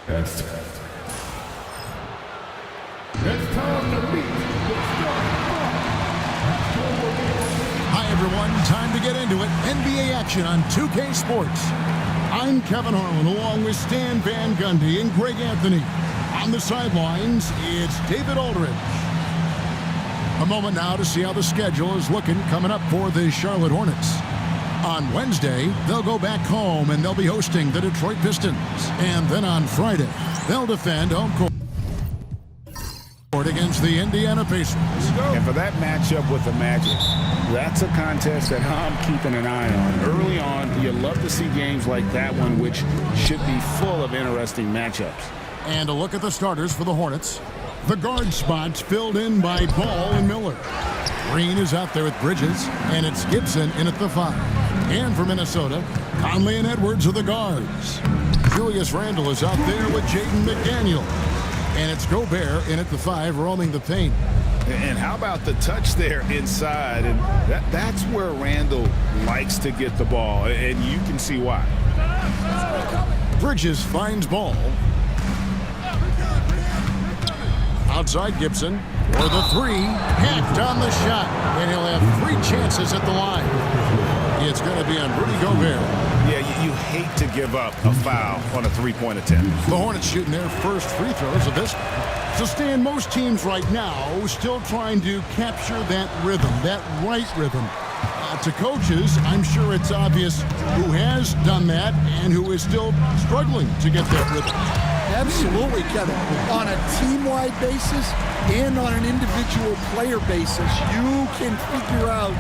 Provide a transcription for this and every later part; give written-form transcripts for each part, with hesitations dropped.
It's time to meet the Hi, everyone. Time to get into it. NBA action on 2K Sports. I'm Kevin Harlan, along with Stan Van Gundy and Greg Anthony. On the sidelines, it's David Aldridge. A moment now to see how the schedule is looking coming up for the Charlotte Hornets. On Wednesday, they'll go back home and they'll be hosting the Detroit Pistons. And then on Friday, they'll defend home court against the Indiana Pacers. And for that matchup with the Magic, that's a contest that I'm keeping an eye on. Early on, you love to see games like that one, which should be full of interesting matchups. And a look at the starters for the Hornets. The guard spots filled in by Ball and Miller. Green is out there with Bridges, and it's Gibson in at the 5. And for Minnesota, Conley and Edwards are the guards. Julius Randle is out there with Jaden McDaniel. And it's Gobert in at the 5, roaming the paint. And how about the touch there inside? And that's where Randle likes to get the ball, and you can see why. Bridges finds Ball. Outside Gibson for the 3, hacked on the shot, and he'll have 3 chances at the line. It's going to be on Rudy Gobert. Yeah, you hate to give up a foul on a 3-point attempt. The Hornets shooting their first free throws of this. So Stan, most teams right now still trying to capture that rhythm, that right rhythm. To coaches, I'm sure it's obvious who has done that and who is still struggling to get that rhythm. Absolutely, Kevin. On a team-wide basis and on an individual player basis, you can figure out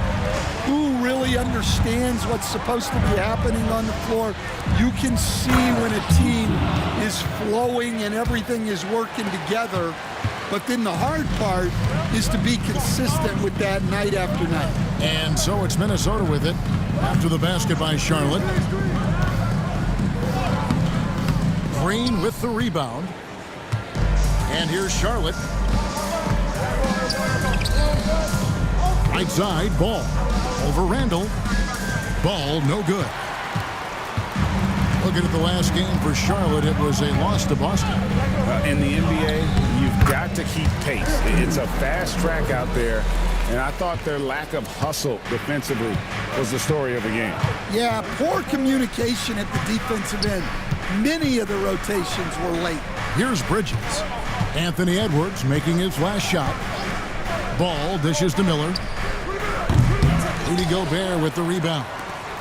who really understands what's supposed to be happening on the floor. You can see when a team is flowing and everything is working together. But then the hard part is to be consistent with that night after night. And so it's Minnesota with it after the basket by Charlotte. Green with the rebound. And here's Charlotte. Right side, Ball. Over Randle. Ball, no good. Looking at the last game for Charlotte, it was a loss to Boston. In the NBA, you've got to keep pace. It's a fast track out there, and I thought their lack of hustle defensively was the story of the game. Yeah, poor communication at the defensive end. Many of the rotations were late. Here's Bridges. Anthony Edwards making his last shot. Ball dishes to Miller. Rudy Gobert with the rebound.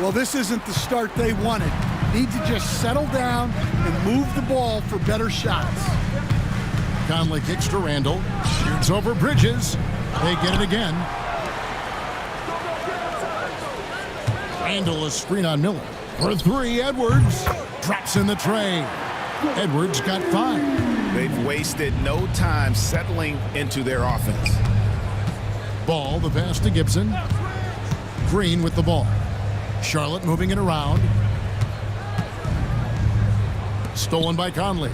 Well, this isn't the start they wanted. Need to just settle down and move the ball for better shots. Conley kicks to Randle. Shoots over Bridges. They get it again. Randle, a screen on Miller. For 3, Edwards. Drops in the tray. Edwards got 5. They've wasted no time settling into their offense. Ball, the pass to Gibson. Green with the ball. Charlotte moving it around. Stolen by Conley.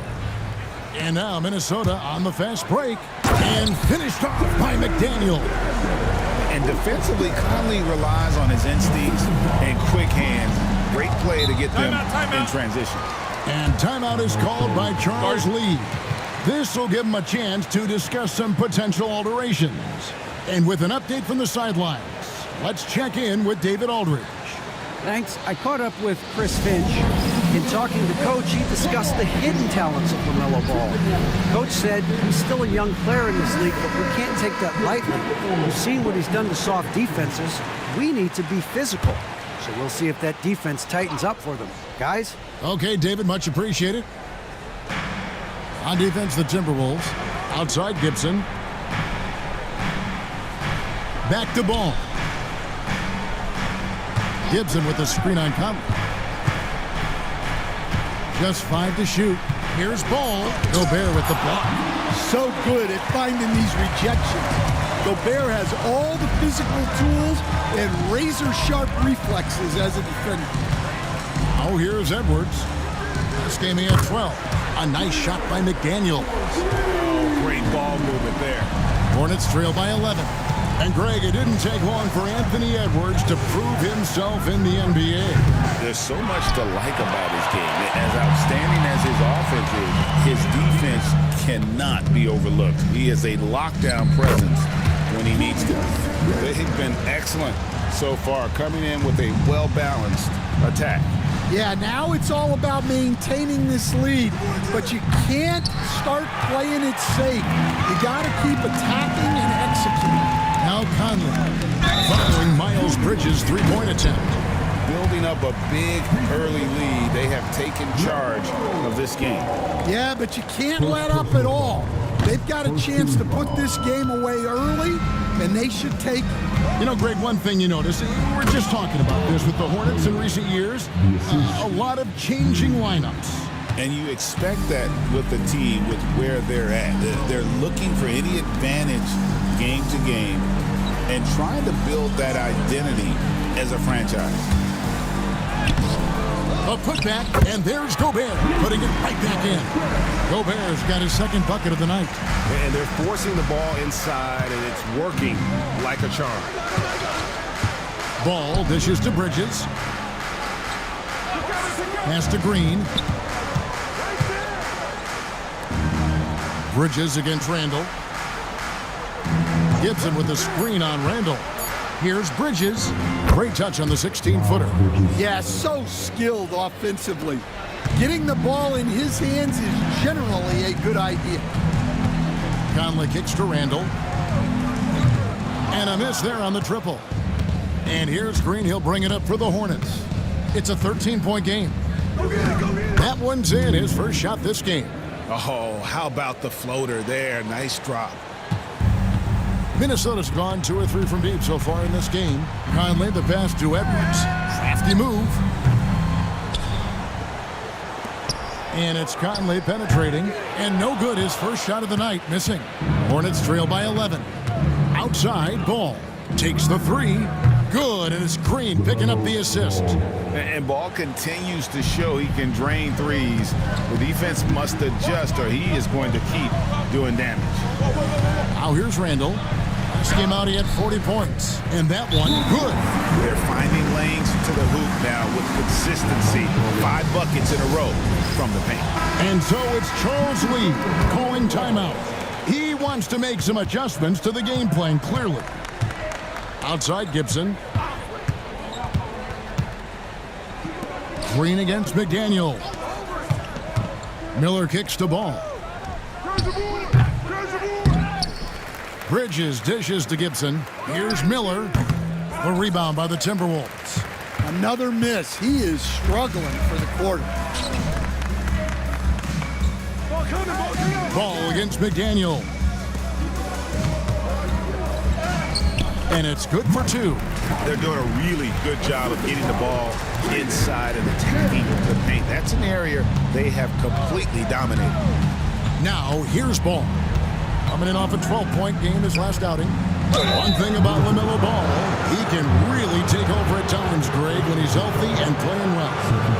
And now Minnesota on the fast break. And finished off by McDaniel. And defensively, Conley relies on his instincts and quick hands. Great play to get them in transition. And timeout is called by Charles Lee. This will give him a chance to discuss some potential alterations. And with an update from the sidelines, let's check in with David Aldridge. Thanks. I caught up with Chris Finch. In talking to Coach, he discussed the hidden talents of LaMelo Ball. Coach said he's still a young player in this league, but we can't take that lightly. We've seen what he's done to soft defenses. We need to be physical. So we'll see if that defense tightens up for them. Guys? Okay, David, much appreciated. On defense, the Timberwolves. Outside, Gibson. Back to Ball. Gibson with the screen on Conley. Just 5 to shoot. Here's Ball. Gobert with the block. So good at finding these rejections. Gobert has all the physical tools and razor-sharp reflexes as a defender. Oh, here's Edwards. This game he had 12. A nice shot by McDaniel. Oh, great ball movement there. Hornets trail by 11. And Greg, it didn't take long for Anthony Edwards to prove himself in the NBA. There's so much to like about his game. As outstanding as his offense is, his defense cannot be overlooked. He is a lockdown presence when he needs to. They've been excellent so far, coming in with a well-balanced attack. Yeah, now it's all about maintaining this lead, but you can't start playing it safe. You got to keep attacking and executing. Now Conley, following Miles Bridges' three-point attempt. Building up a big early lead, they have taken charge of this game. Yeah, but you can't let up at all. They've got a chance to put this game away early, and they should take it. You know, Greg, one thing you notice, we're just talking about this with the Hornets in recent years, a lot of changing lineups. And you expect that with the team, with where they're at. They're looking for any advantage game to game and trying to build that identity as a franchise. A putback, and there's Gobert, putting it right back in. Gobert's got his second bucket of the night. And they're forcing the ball inside, and it's working like a charm. Ball dishes to Bridges. Pass to Green. Bridges against Randall. Gibson with the screen on Randall. Here's Bridges. Great touch on the 16-footer. Yeah, so skilled offensively. Getting the ball in his hands is generally a good idea. Conley kicks to Randall. And a miss there on the triple. And here's Green. He'll bring it up for the Hornets. It's a 13-point game. That one's in, his first shot this game. Oh, how about the floater there? Nice drop. Minnesota's gone 2 or 3 from deep so far in this game. Conley, the pass to Edwards. Crafty move. And it's Conley penetrating. And no good, his first shot of the night, missing. Hornets trail by 11. Outside, Ball takes the three. Good, and it's Green picking up the assist. And Ball continues to show he can drain threes. The defense must adjust or he is going to keep doing damage. Now here's Randall. Last game out, he had 40 points. And that one, good. They're finding lanes to the hoop now with consistency. 5 buckets in a row from the paint. And so it's Charles Lee calling timeout. He wants to make some adjustments to the game plan, clearly. Outside Gibson. Green against McDaniel. Miller kicks to Ball. Bridges dishes to Gibson. Here's Miller. The rebound by the Timberwolves. Another miss. He is struggling for the quarter. Ball against McDaniel. And it's good for 2. They're doing a really good job of getting the ball inside and attacking the paint. That's an area they have completely dominated. Now here's Ball. Coming in off a 12-point game his last outing. One thing about LaMelo Ball, he can really take over at times, Greg, when he's healthy and playing well.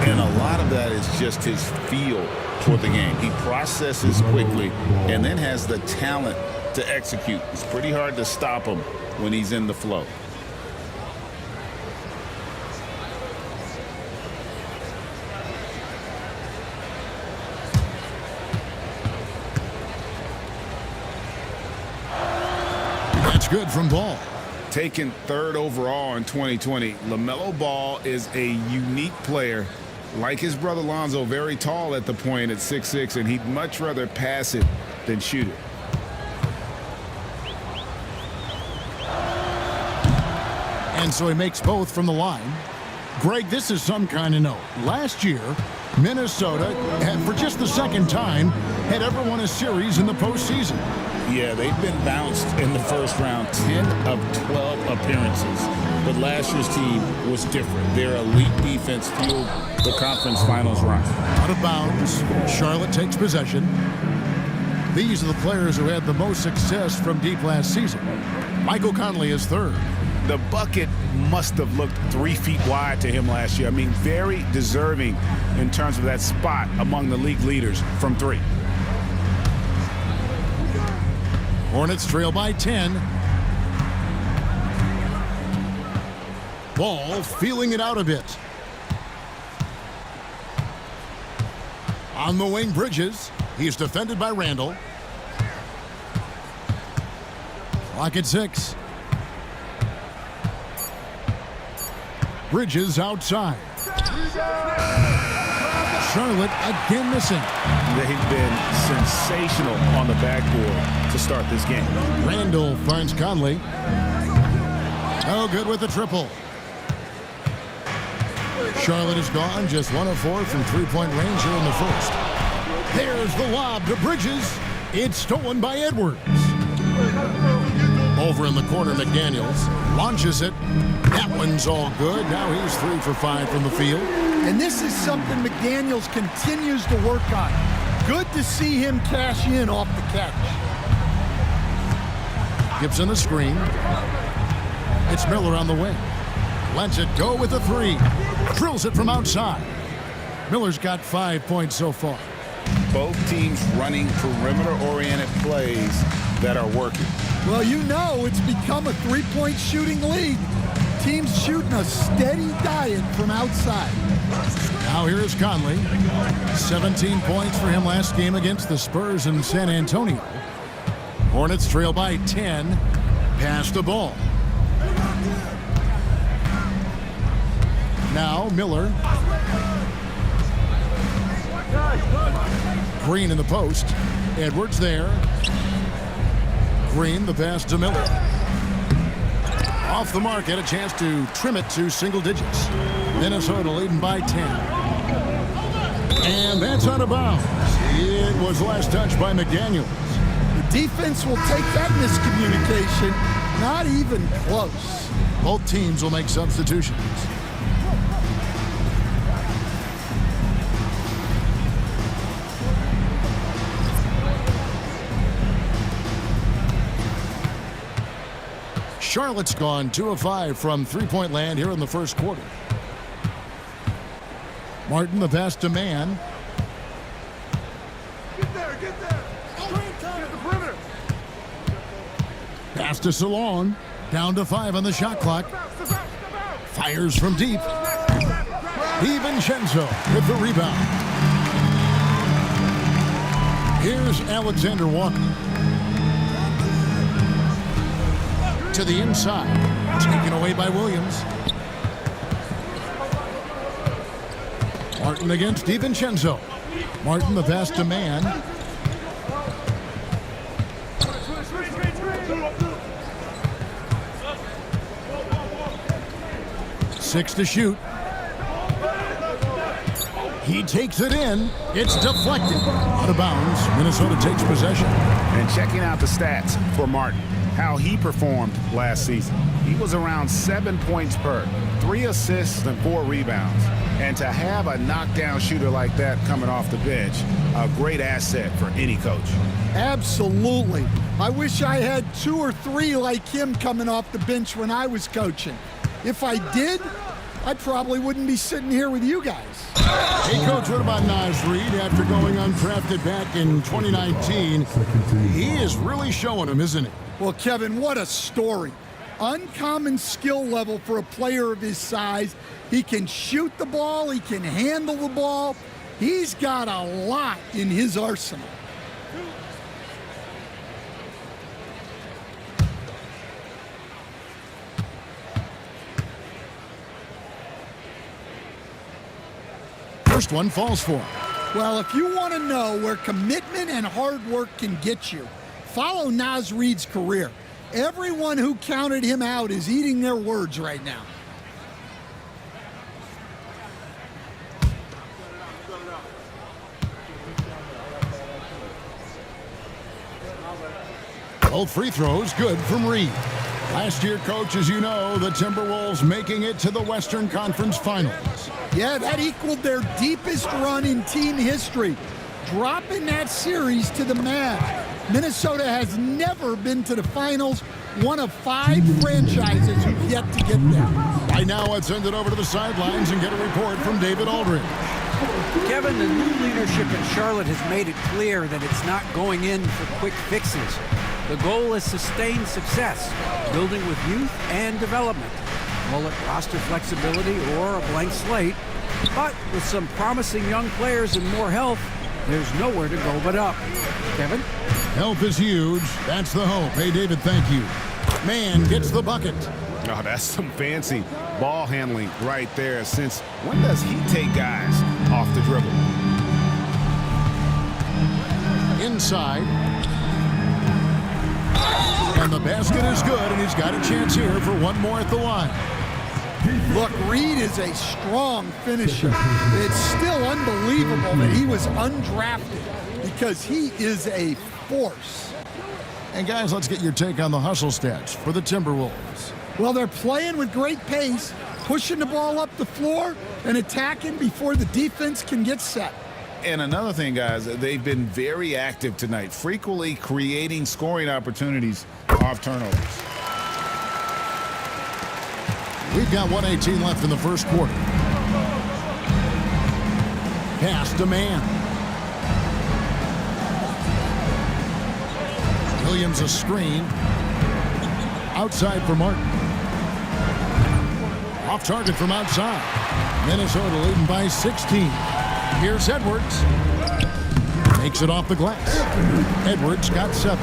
And a lot of that is just his feel for the game. He processes quickly and then has the talent to execute. It's pretty hard to stop him when he's in the flow. That's good from Ball. Taken 3rd overall in 2020, LaMelo Ball is a unique player. Like his brother Lonzo, very tall at the point at 6'6", and he'd much rather pass it than shoot it. And so he makes both from the line. Greg, this is some kind of note. Last year, Minnesota had, for just the second time, had ever won a series in the postseason. Yeah, they've been bounced in the first round, 10 of 12 appearances. But last year's team was different. Their elite defense fueled the conference finals run. Out of bounds, Charlotte takes possession. These are the players who had the most success from deep last season. Michael Conley is 3rd. The bucket must have looked 3 feet wide to him last year. I mean, very deserving in terms of that spot among the league leaders from 3. Hornets trail by 10. Ball feeling it out a bit. On the wing, Bridges. He's defended by Randall. Clock at 6. Bridges outside. Charlotte again missing. They've been sensational on the backboard to start this game. Randall finds Conley. Oh, good with the triple. Charlotte is gone, just 1 of 4 from three-point range here in the first. There's the lob to Bridges. It's stolen by Edwards. Over in the corner, McDaniels launches it. That one's all good. Now he's 3 for 5 from the field. And this is something McDaniels continues to work on. Good to see him cash in off the catch. Gibson the screen. It's Miller on the wing. Lets it go with a 3. Drills it from outside. Miller's got 5 points so far. Both teams running perimeter-oriented plays that are working. Well, you know it's become a three-point shooting league. Teams shooting a steady diet from outside. Now here is Conley. 17 points for him last game against the Spurs in San Antonio. Hornets trail by 10. Pass the ball. Now Miller. Green in the post. Edwards there. Green, the pass to Miller. Off the mark, had a chance to trim it to single digits. Minnesota leading by 10. And that's out of bounds. It was last touched by McDaniels. The defense will take that miscommunication. Not even close. Both teams will make substitutions. Charlotte's gone 2 of 5 from three-point land here in the first quarter. Martin, the pass to Mann. Get there. Screen time at the perimeter. Pass to Salon. Down to 5 on the shot clock. Fires from deep. DiVincenzo with the rebound. Here's Alexander Walker. To the inside. Taken away by Williams. Martin against DiVincenzo. Martin, the pass to Mann. Six to shoot. He takes it in. It's deflected. Out of bounds. Minnesota takes possession. And checking out the stats for Martin, how he performed last season. He was around 7 points per, 3 assists and 4 rebounds. And to have a knockdown shooter like that coming off the bench, a great asset for any coach. Absolutely. I wish I had 2 or 3 like him coming off the bench when I was coaching. If I did, I probably wouldn't be sitting here with you guys. Hey, Coach, what about Naz Reid after going undrafted back in 2019? He is really showing him, isn't he? Well, Kevin, what a story. Uncommon skill level for a player of his size. He can shoot the ball. He can handle the ball. He's got a lot in his arsenal. First one falls for him. Well, if you want to know where commitment and hard work can get you, follow Naz Reid's career. Everyone who counted him out is eating their words right now. Both free throws good from Reid. Last year, Coach, as you know, the Timberwolves making it to the Western Conference Finals. Yeah, that equaled their deepest run in team history, dropping that series to the Mavs. Minnesota has never been to the finals, one of 5 franchises who've yet to get there. Right now, let's send it over to the sidelines and get a report from David Aldridge. Kevin, the new leadership in Charlotte has made it clear that it's not going in for quick fixes. The goal is sustained success, building with youth and development. Call it roster flexibility or a blank slate. But with some promising young players and more health, There's nowhere to go but up. Kevin? Help is huge. That's the hope. Hey, David, thank you. Man gets the bucket. Oh, that's some fancy ball handling right there. Since when does he take guys off the dribble? Inside. And the basket is good, and he's got a chance here for one more at the line. Look, Reed is a strong finisher. It's still unbelievable that he was undrafted because he is a force. And guys, let's get your take on the hustle stats for the Timberwolves. Well, they're playing with great pace, pushing the ball up the floor and attacking before the defense can get set. And another thing, guys, they've been very active tonight, frequently creating scoring opportunities off turnovers. We've got 1:18 left in the first quarter. Pass to man. Williams a screen. Outside for Martin. Off target from outside. Minnesota leading by 16. Here's Edwards. Takes it off the glass. Edwards got 7.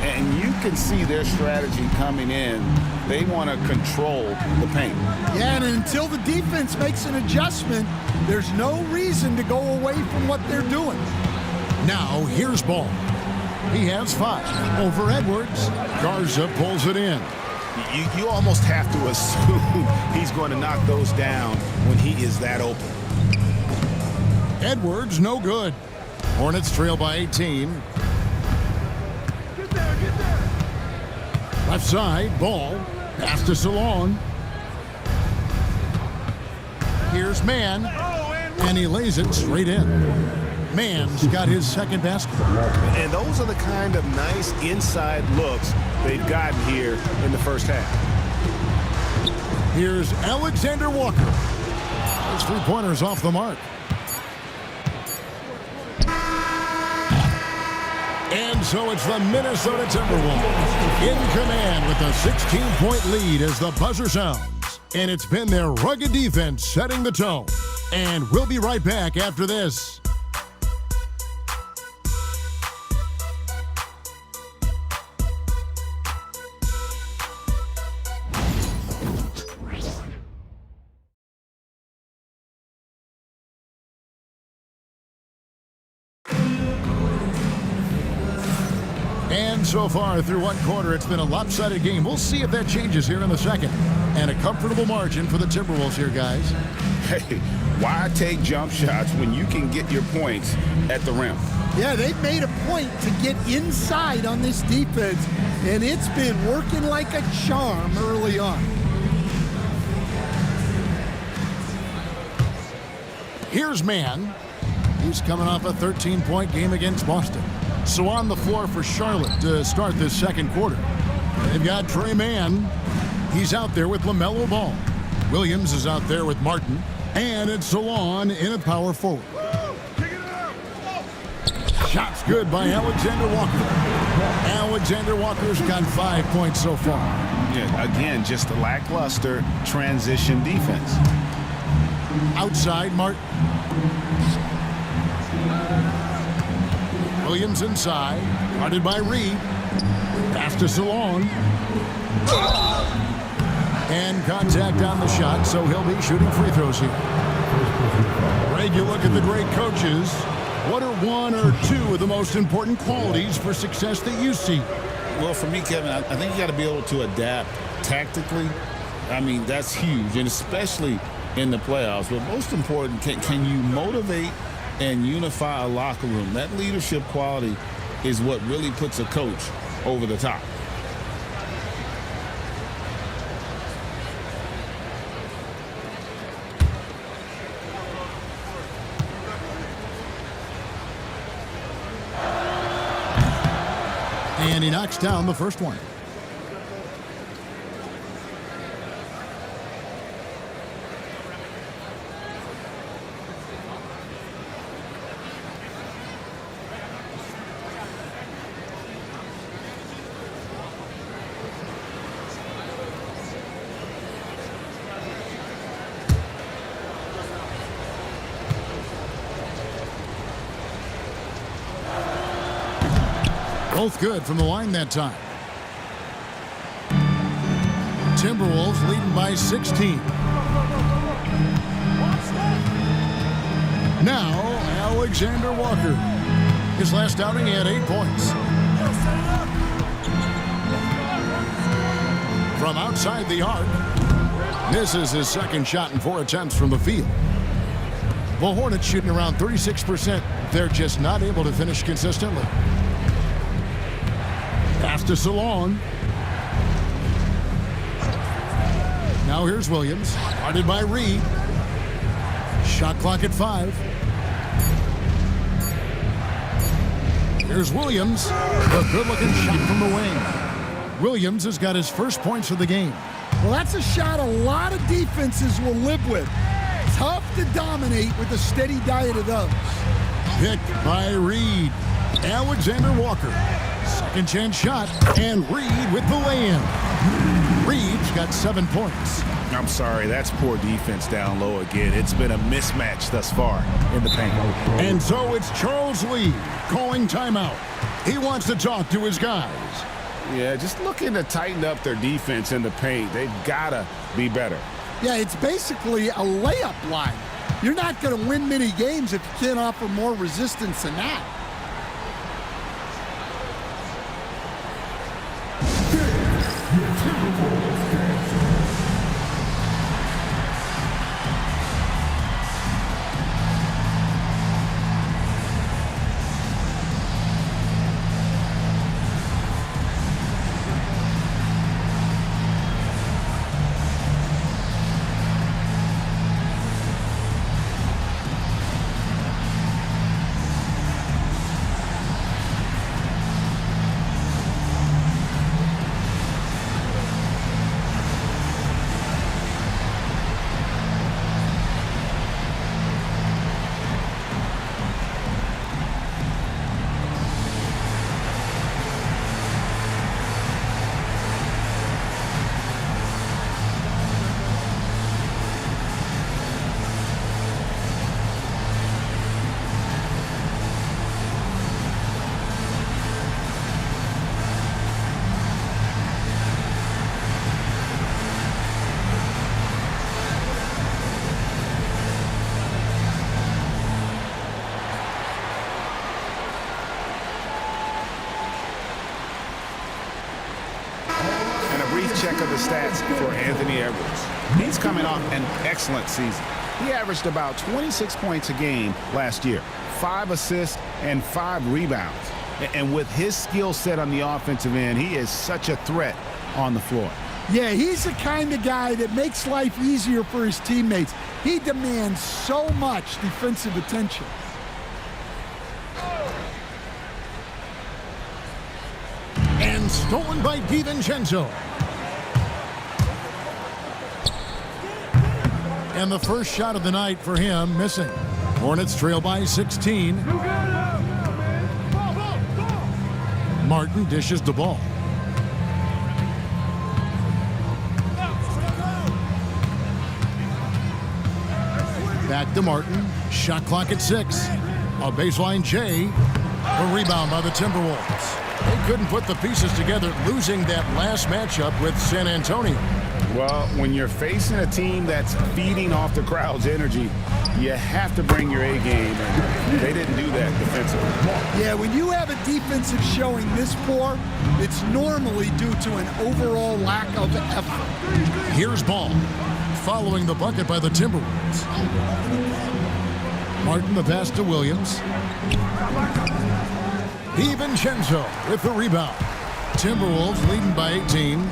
And you can see their strategy coming in. They want to control the paint. Yeah, and until the defense makes an adjustment, there's no reason to go away from what they're doing. Now here's Ball. He has 5 over Edwards. Garza pulls it in. You almost have to assume he's going to knock those down when he is that open. Edwards no good. Hornets trail by 18. Get there! Left side, Ball. Pass to Salon. Here's Mann. And he lays it straight in. Mann's got his second basket. And those are the kind of nice inside looks they've gotten here in the first half. Here's Alexander Walker. His 3-pointers off the mark. And so it's the Minnesota Timberwolves in command with a 16-point lead as the buzzer sounds. And it's been their rugged defense setting the tone. And we'll be right back after this. And so far through one quarter, it's been a lopsided game. We'll see if that changes here in the second. And a comfortable margin for the Timberwolves here, guys. Hey, why take jump shots when you can get your points at the rim? Yeah, they've made a point to get inside on this defense, and it's been working like a charm early on. Here's Mann. He's coming off a 13-point game against Boston. So on the floor for Charlotte to start this second quarter. They've got Trey Mann. He's out there with LaMelo Ball. Williams is out there with Martin. And it's Salon in a power forward. Shots good by Alexander Walker. Alexander Walker's got 5 points so far. Yeah, again, just a lackluster transition defense. Outside, Martin. Williams inside, guarded by Reed. Pass to Salon. And contact on the shot, so he'll be shooting free throws here. Greg, you look at the great coaches. What are 1 or 2 of the most important qualities for success that you see? Well, for me, Kevin, I think you got to be able to adapt tactically. I mean, that's huge, and especially in the playoffs. But most important, can you motivate and unify a locker room? That leadership quality is what really puts a coach over the top. And he knocks down the first one. Both good from the line that time. Timberwolves leading by 16. Now, Alexander Walker. His last outing, he had 8 points. From outside the arc, misses his second shot in 4 attempts from the field. The Hornets shooting around 36%. They're just not able to finish consistently. Pass to Salon. Now here's Williams, guarded by Reed. Shot clock at 5. Here's Williams, a good-looking shot from the wing. Williams has got his first points of the game. Well, that's a shot a lot of defenses will live with. Tough to dominate with a steady diet of those. Picked by Reed. Alexander Walker. Second chance shot, and Reed with the lay-in. Reed's got 7 points. I'm sorry, that's poor defense down low again. It's been a mismatch thus far in the paint. And so it's Charles Lee calling timeout. He wants to talk to his guys. Yeah, just looking to tighten up their defense in the paint. They've got to be better. Yeah, it's basically a layup line. You're not going to win many games if you can't offer more resistance than that. Check of the stats for Anthony Edwards. He's coming off an excellent season. He averaged about 26 points a game last year, 5 assists and 5 rebounds. And with his skill set on the offensive end, he is such a threat on the floor. Yeah, he's the kind of guy that makes life easier for his teammates. He demands so much defensive attention. And stolen by DiVincenzo. And the first shot of the night for him missing. Hornets trail by 16. Martin dishes the ball. Back to Martin. Shot clock at 6. A baseline J. A rebound by the Timberwolves. They couldn't put the pieces together, losing that last matchup with San Antonio. Well, when you're facing a team that's feeding off the crowd's energy, you have to bring your A game, and they didn't do that defensively. Yeah, when you have a defensive showing this poor, it's normally due to an overall lack of effort. Here's Ball, following the bucket by the Timberwolves. Martin the pass to Williams. DiVincenzo with the rebound. Timberwolves leading by 18.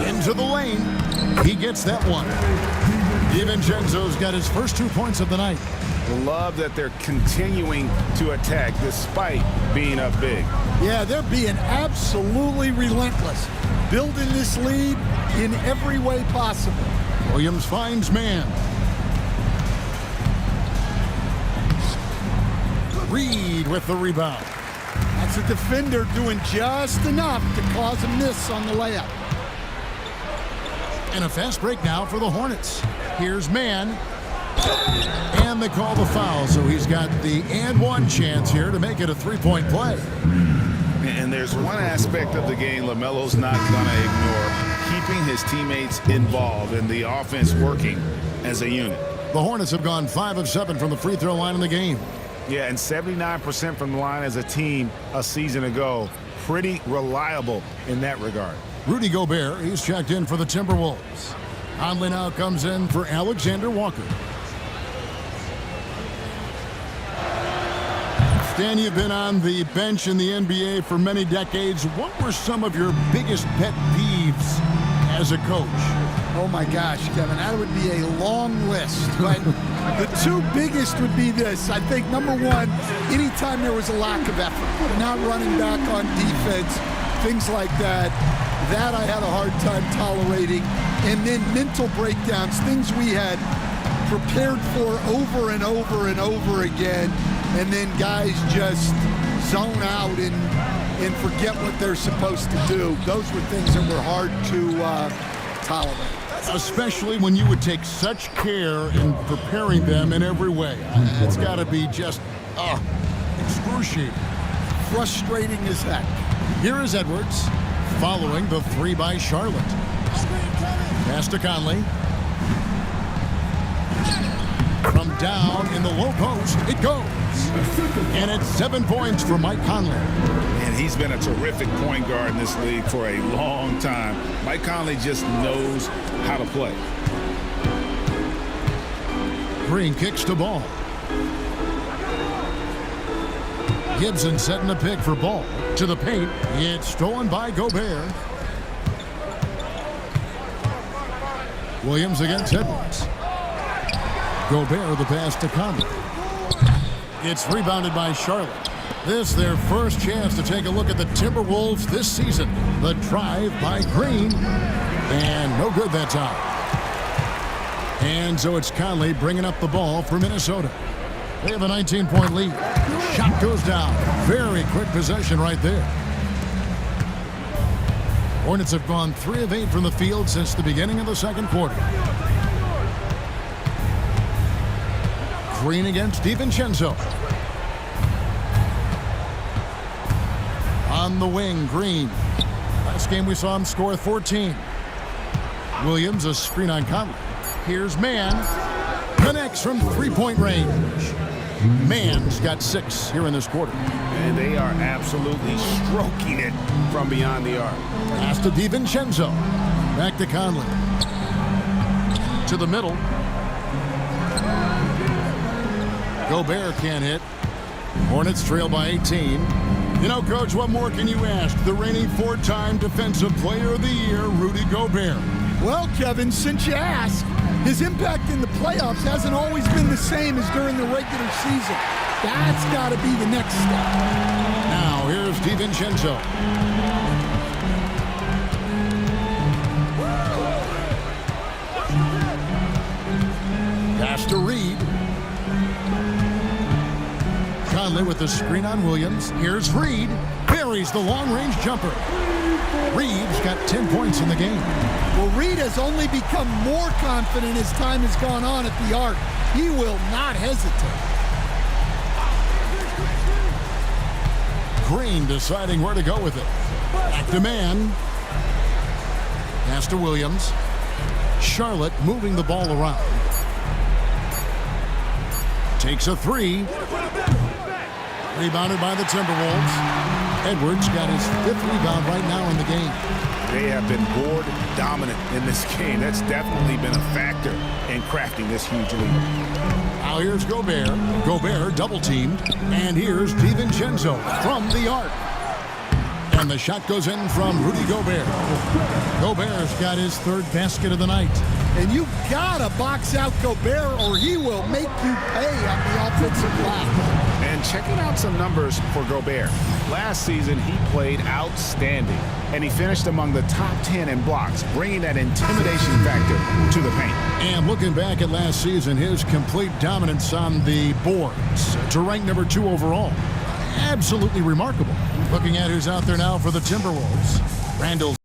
Into the lane. He gets that one. DiVincenzo's got his first 2 points of the night. Love that they're continuing to attack despite being up big. Yeah, they're being absolutely relentless, building this lead in every way possible. Williams finds man. Reed with the rebound. That's a defender doing just enough to cause a miss on the layup. And a fast break now for the Hornets. Here's man. And they call the foul, so he's got the and one chance here to make it a three-point play. And there's one aspect of the game LaMelo's not going to ignore, keeping his teammates involved and the offense working as a unit. The Hornets have gone 5 of 7 from the free throw line in the game. Yeah, and 79% from the line as a team a season ago. Pretty reliable in that regard. Rudy Gobert, he's checked in for the Timberwolves. Conley now comes in for Alexander Walker. Stan, you've been on the bench in the NBA for many decades. What were some of your biggest pet peeves as a coach? Oh my gosh, Kevin, that would be a long list. But the two biggest would be this. I think number one, anytime there was a lack of effort, not running back on defense, things like that, that I had a hard time tolerating. And then mental breakdowns, things we had prepared for over and over and over again, and then guys just zone out and forget what they're supposed to do. Those were things that were hard to tolerate. Especially when you would take such care in preparing them in every way. It's got to be just excruciating. Frustrating as heck. Here is Edwards following the three by Charlotte. Pass to Conley. From down in the low post, it goes. And it's 7 points for Mike Conley. And he's been a terrific point guard in this league for a long time. Mike Conley just knows how to play. Green kicks to Ball. Gibson setting a pick for Ball. To the paint. It's stolen by Gobert. Williams against Edwards. Gobert the pass to Conley. It's rebounded by Charlotte. This their first chance to take a look at the Timberwolves this season. The drive by Green. And no good that time. And so it's Conley bringing up the ball for Minnesota. They have a 19-point lead. Shot goes down. Very quick possession right there. Hornets have gone 3 of 8 from the field since the beginning of the second quarter. Green against DiVincenzo. On the wing, Green. Last game we saw him score 14. Williams, a screen on Conley. Here's Mann. Connects from three-point range. Mann's got 6 here in this quarter. And they are absolutely stroking it from beyond the arc. Pass to DiVincenzo. Back to Conley. To the middle. Gobert can't hit. Hornets trail by 18. You know, Coach, what more can you ask? The reigning 4-time Defensive Player of the Year, Rudy Gobert. Well, Kevin, since you asked, his impact in the playoffs hasn't always been the same as during the regular season. That's got to be the next step. Now, here's DiVincenzo. Pass to Reed. Conley with the screen on Williams. Here's Reed. Buries the long-range jumper. Reed's got 10 points in the game. Well, Reed has only become more confident as time has gone on at the arc. He will not hesitate. Green deciding where to go with it. Back to Mann. Pass to Williams. Charlotte moving the ball around. Takes a 3. Rebounded by the Timberwolves. Edwards got his 5th rebound right now in the game. They have been board dominant in this game. That's definitely been a factor in crafting this huge lead. Now here's Gobert. Gobert double teamed. And here's DiVincenzo from the arc. And the shot goes in from Rudy Gobert. Gobert's got his 3rd basket of the night. And you've got to box out Gobert or he will make you pay on the offensive glass. And checking out some numbers for Gobert. Last season, he played outstanding. And he finished among the top 10 in blocks, bringing that intimidation factor to the paint. And looking back at last season, his complete dominance on the boards to rank number 2 overall. Absolutely remarkable. Looking at who's out there now for the Timberwolves. Randall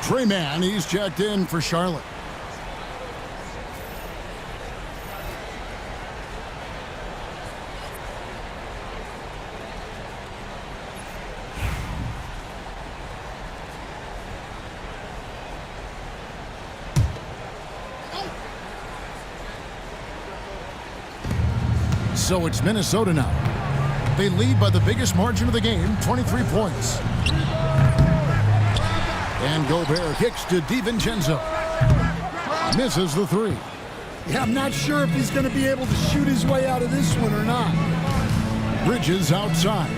Trey Mann, he's checked in for Charlotte. So it's Minnesota now. They lead by the biggest margin of the game, 23 points. And Gobert kicks to DiVincenzo. Misses the three. Yeah, I'm not sure if he's going to be able to shoot his way out of this one or not. Bridges outside.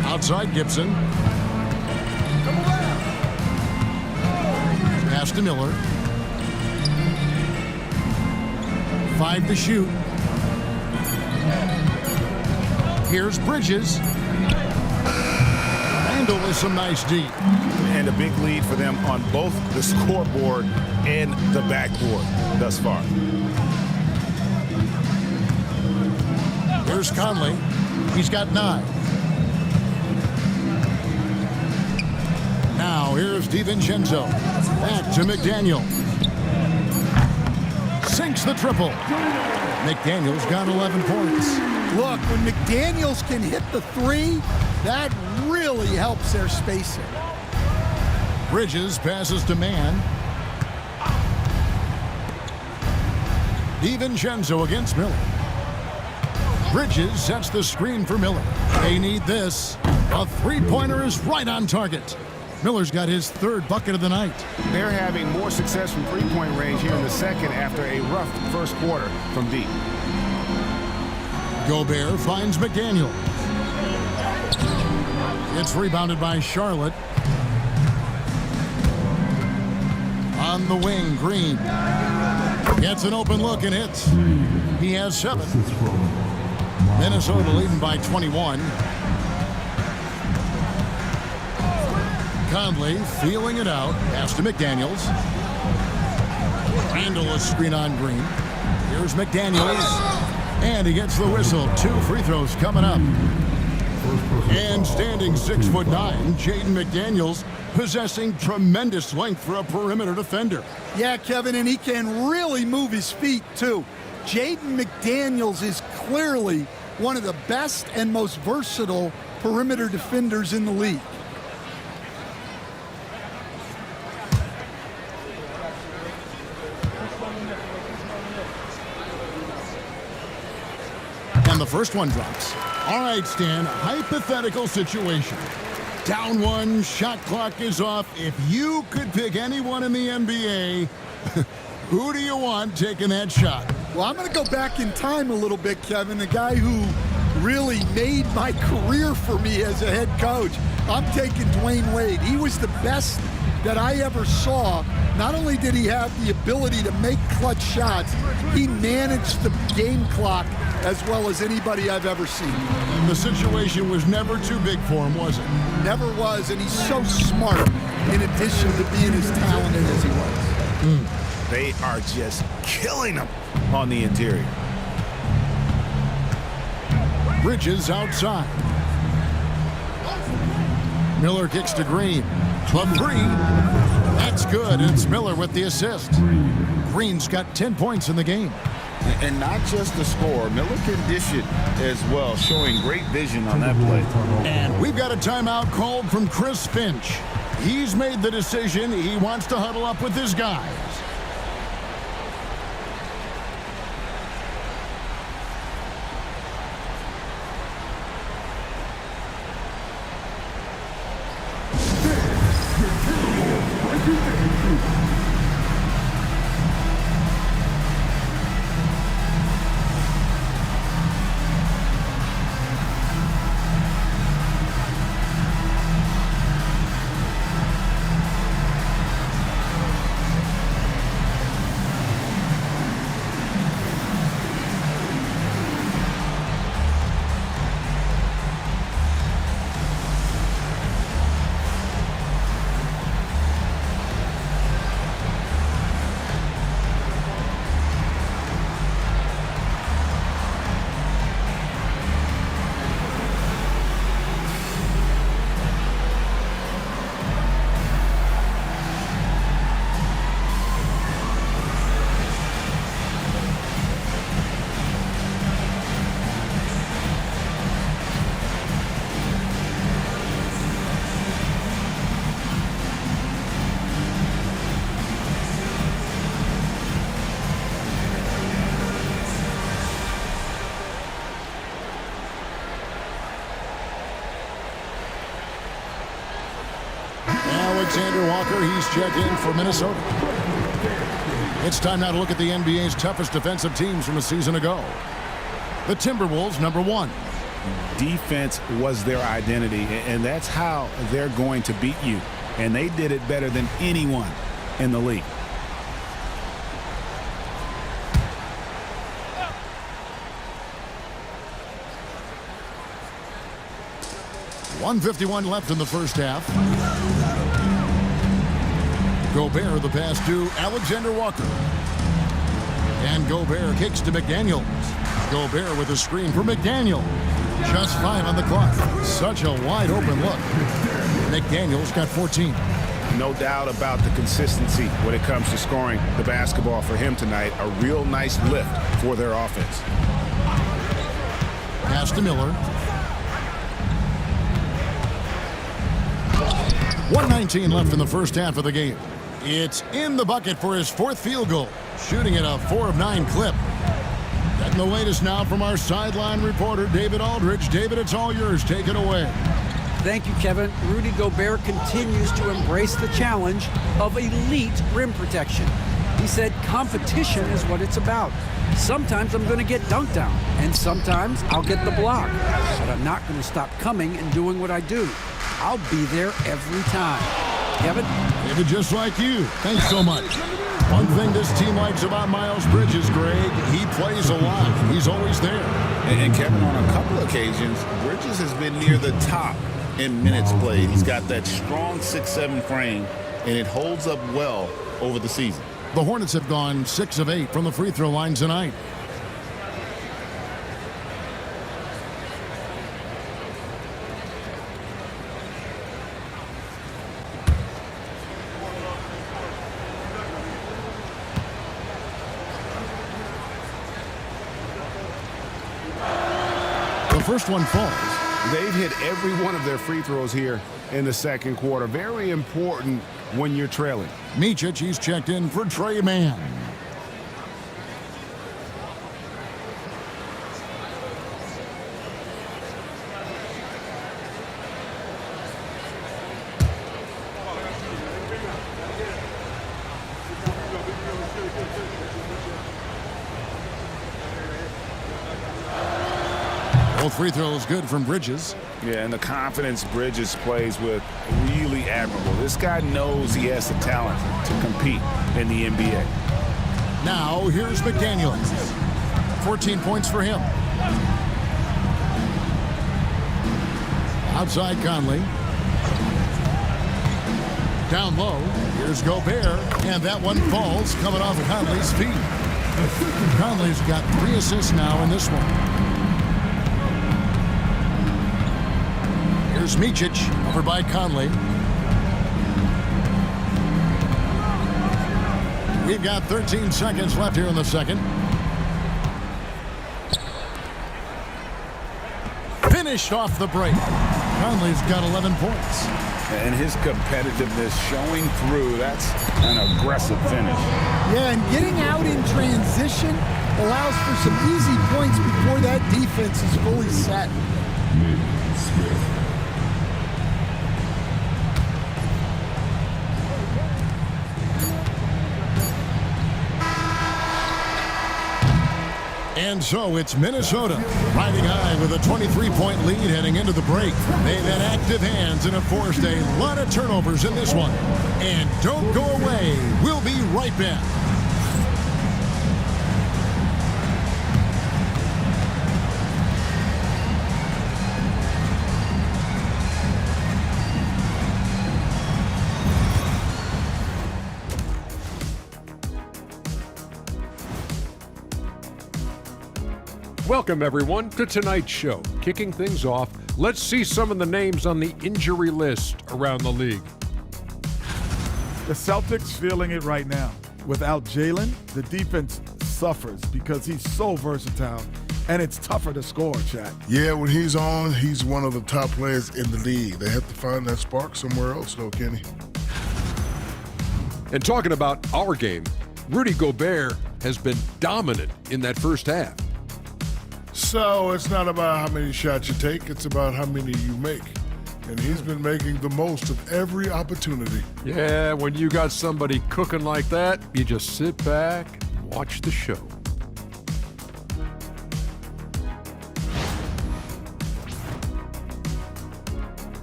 Outside Gibson. Pass to Miller. 5 to shoot. Here's Bridges. Randall with some nice D. And a big lead for them on both the scoreboard and the backboard thus far. Here's Conley. He's got 9. Now here's DiVincenzo. Back to McDaniel. Sinks the triple. McDaniel's got 11 points. Look, when McDaniels can hit the three, that really helps their spacing. Bridges passes to Mann. DiVincenzo against Miller. Bridges sets the screen for Miller. They need this. A three-pointer is right on target. Miller's got his 3rd bucket of the night. They're having more success from three-point range here in the second after a rough first quarter from deep. Gobert finds McDaniel. It's rebounded by Charlotte. On the wing, Green. Gets an open look and hits. He has 7. Minnesota leading by 21. Conley feeling it out. Pass to McDaniels. Randall a screen on Green. Here's McDaniels. And he gets the whistle. 2 free throws coming up. And standing 6'9", Jaden McDaniels, possessing tremendous length for a perimeter defender. Yeah, Kevin, and he can really move his feet, too. Jaden McDaniels is clearly one of the best and most versatile perimeter defenders in the league. And the first one drops. All right, Stan, hypothetical situation. Down 1, shot clock is off. If you could pick anyone in the NBA, who do you want taking that shot? Well, I'm going to go back in time a little bit, Kevin. The guy who really made my career for me as a head coach. I'm taking Dwayne Wade. He was the best that I ever saw. Not only did he have the ability to make clutch shots, he managed the game clock as well as anybody I've ever seen. The situation was never too big for him, was it? Never was, and he's so smart in addition to being as talented as he was. They are just killing them on the interior. Bridges outside. Miller kicks to Green. A 3. That's good. It's Miller with the assist. Green's got 10 points in the game. And not just the score, Miller can dish it as well, showing great vision on that play. And we've got a timeout called from Chris Finch. He's made the decision. He wants to huddle up with his guys. Alexander Walker, he's checked in for Minnesota. It's time now to look at the NBA's toughest defensive teams from a season ago. The Timberwolves, number 1. Defense was their identity, and that's how they're going to beat you. And they did it better than anyone in the league. .151 left in the first half. Gobert, the pass to Alexander Walker. And Gobert kicks to McDaniels. Gobert with a screen for McDaniels. Just 5 on the clock. Such a wide open look. McDaniels got 14. No doubt about the consistency when it comes to scoring the basketball for him tonight. A real nice lift for their offense. Pass to Miller. 1:19 left in the first half of the game. It's in the bucket for his 4th field goal. Shooting at a 4 of 9 clip. Getting the latest now from our sideline reporter, David Aldridge. David, it's all yours. Take it away. Thank you, Kevin. Rudy Gobert continues to embrace the challenge of elite rim protection. He said competition is what it's about. Sometimes I'm going to get dunked on, and sometimes I'll get the block. But I'm not going to stop coming and doing what I do. I'll be there every time. Kevin? David, just like you. Thanks so much. One thing this team likes about Miles Bridges, Greg, he plays a lot. He's always there. And Kevin, on a couple occasions, Bridges has been near the top in minutes played. He's got that strong 6'7" frame, and it holds up well over the season. The Hornets have gone 6 of 8 from the free throw line tonight. The first one falls. They've hit every one of their free throws here in the second quarter. Very important when you're trailing. Micic, he's checked in for Trey Mann. Both free throws good from Bridges. Yeah, and the confidence Bridges plays with, really admirable. This guy knows he has the talent to compete in the NBA. Now, here's McDaniels. 14 points for him. Outside Conley. Down low, here's Gobert, and that one falls coming off Conley's feet. Conley's got 3 assists now in this one. Here's Micic, over by Conley. We've got 13 seconds left here in the second. Finished off the break. Conley's got 11 points. And his competitiveness showing through. That's an aggressive finish. Yeah, and getting out in transition allows for some easy points before that defense is fully set. And so it's Minnesota riding high with a 23-point lead heading into the break. They've had active hands and have forced a lot of turnovers in this one. And don't go away. We'll be right back. Welcome, everyone, to tonight's show. Kicking things off, let's see some of the names on the injury list around the league. The Celtics feeling it right now. Without Jalen, the defense suffers because he's so versatile, and it's tougher to score, Chad. Yeah, when he's on, he's one of the top players in the league. They have to find that spark somewhere else, though, Kenny. And talking about our game, Rudy Gobert has been dominant in that first half. So it's not about how many shots you take, it's about how many you make. and he's been making the most of every opportunity. Yeah, when you got somebody cooking like that, you just sit back and watch the show.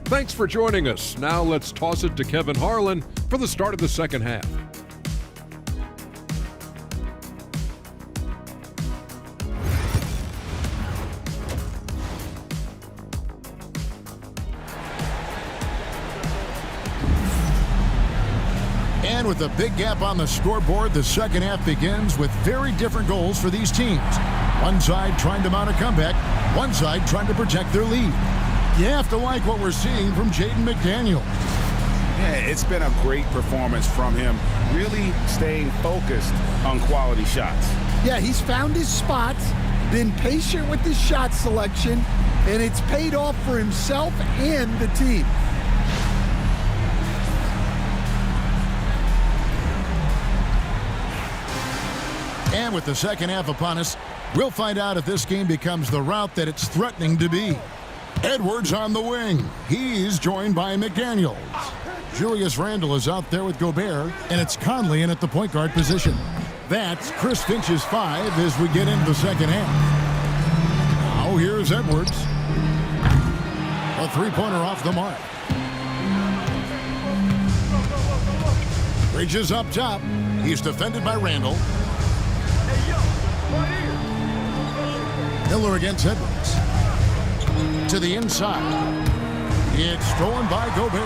Thanks for joining us. Now let's toss it to Kevin Harlan for the start of the second half. And with a big gap on the scoreboard, the second half begins with very different goals for these teams. One side trying to mount a comeback, one side trying to protect their lead. You have to like what we're seeing from Jaden McDaniel. Yeah, it's been a great performance from him, really staying focused on quality shots. Yeah, he's found his spots, been patient with his shot selection, and it's paid off for himself and the team. And with the second half upon us, we'll find out if this game becomes the route that it's threatening to be. Edwards on the wing. He's joined by McDaniels. Julius Randle is out there with Gobert, and it's Conley in at the point guard position. That's Chris Finch's 5 as we get into the second half. Now here's Edwards. A three-pointer off the mark. Bridges up top. He's defended by Randle. Miller against Edwards. To the inside. It's stolen by Gobert.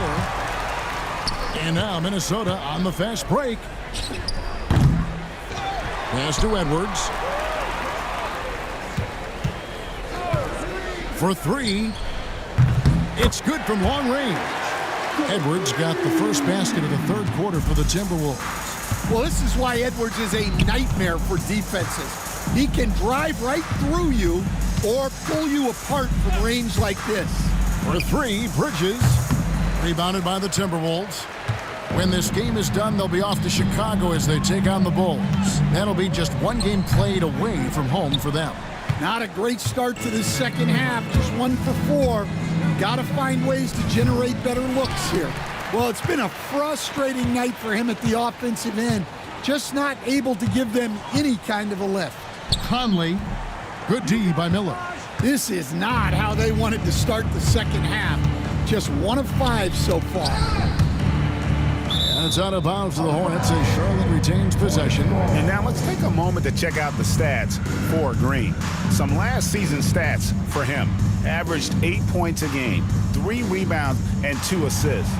And now Minnesota on the fast break. Pass to Edwards. For three. It's good from long range. Edwards got the first basket of the third quarter for the Timberwolves. Well, this is why Edwards is a nightmare for defenses. He can drive right through you or pull you apart from range like this. For three, Bridges. Rebounded by the Timberwolves. When this game is done, they'll be off to Chicago as they take on the Bulls. That'll be just one game played away from home for them. Not a great start to the second half, just 1 for 4. Got to find ways to generate better looks here. Well, it's been a frustrating night for him at the offensive end. Just not able to give them any kind of a lift. Conley. Good D by Miller. This is not how they wanted to start the second half. Just 1 of 5 so far. And it's out of bounds for the Hornets as Charlotte retains possession. And now let's take a moment to check out the stats for Green. Some last season stats for him. Averaged 8 points a game, 3 rebounds, and 2 assists.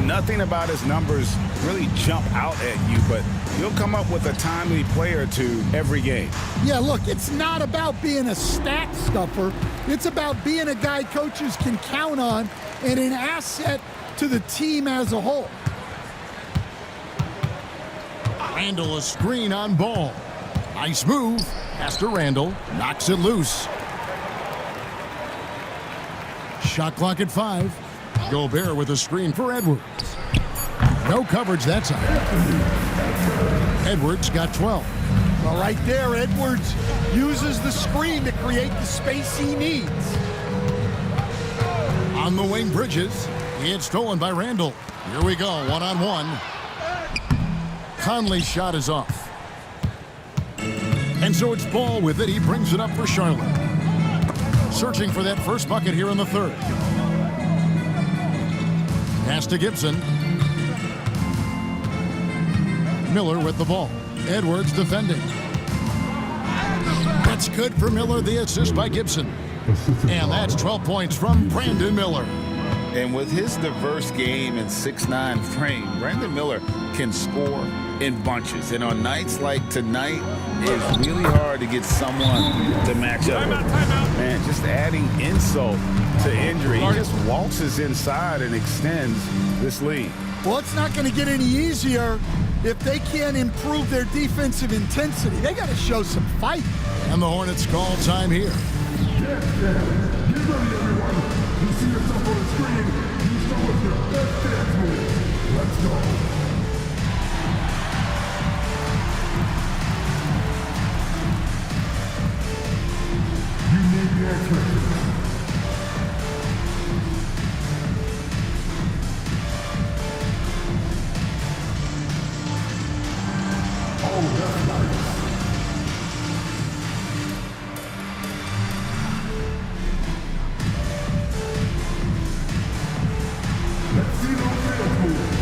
Nothing about his numbers really jump out at you, but he'll come up with a timely play or two every game. Yeah, look, it's not about being a stat stuffer. It's about being a guy coaches can count on and an asset to the team as a whole. Randle a screen on Ball. Nice move. Pass to Randle. Knocks it loose. Shot clock at 5. Gobert with a screen for Edwards. No coverage that time. Edwards got 12. Well, right there, Edwards uses the screen to create the space he needs. On the wing, Bridges. It's stolen by Randle. Here we go, one-on-one. Conley's shot is off. And so it's Ball with it. He brings it up for Charlotte. Searching for that first bucket here in the third. Pass to Gibson. Miller with the ball. Edwards defending. That's good for Miller. The assist by Gibson. And that's 12 points from Brandon Miller. And with his diverse game and 6'9" frame, Brandon Miller can score in bunches. And on nights like tonight, it's really hard to get someone to match up with him. Man, just adding insult to injury. He just waltzes inside and extends this lead. Well, it's not going to get any easier if they can't improve their defensive intensity. They got to show some fight. And the Hornets call time here. Get ready, everyone. You see yourself on the screen. You show us your best dance move. Let's go. You need the answer. Let's see those dance moves.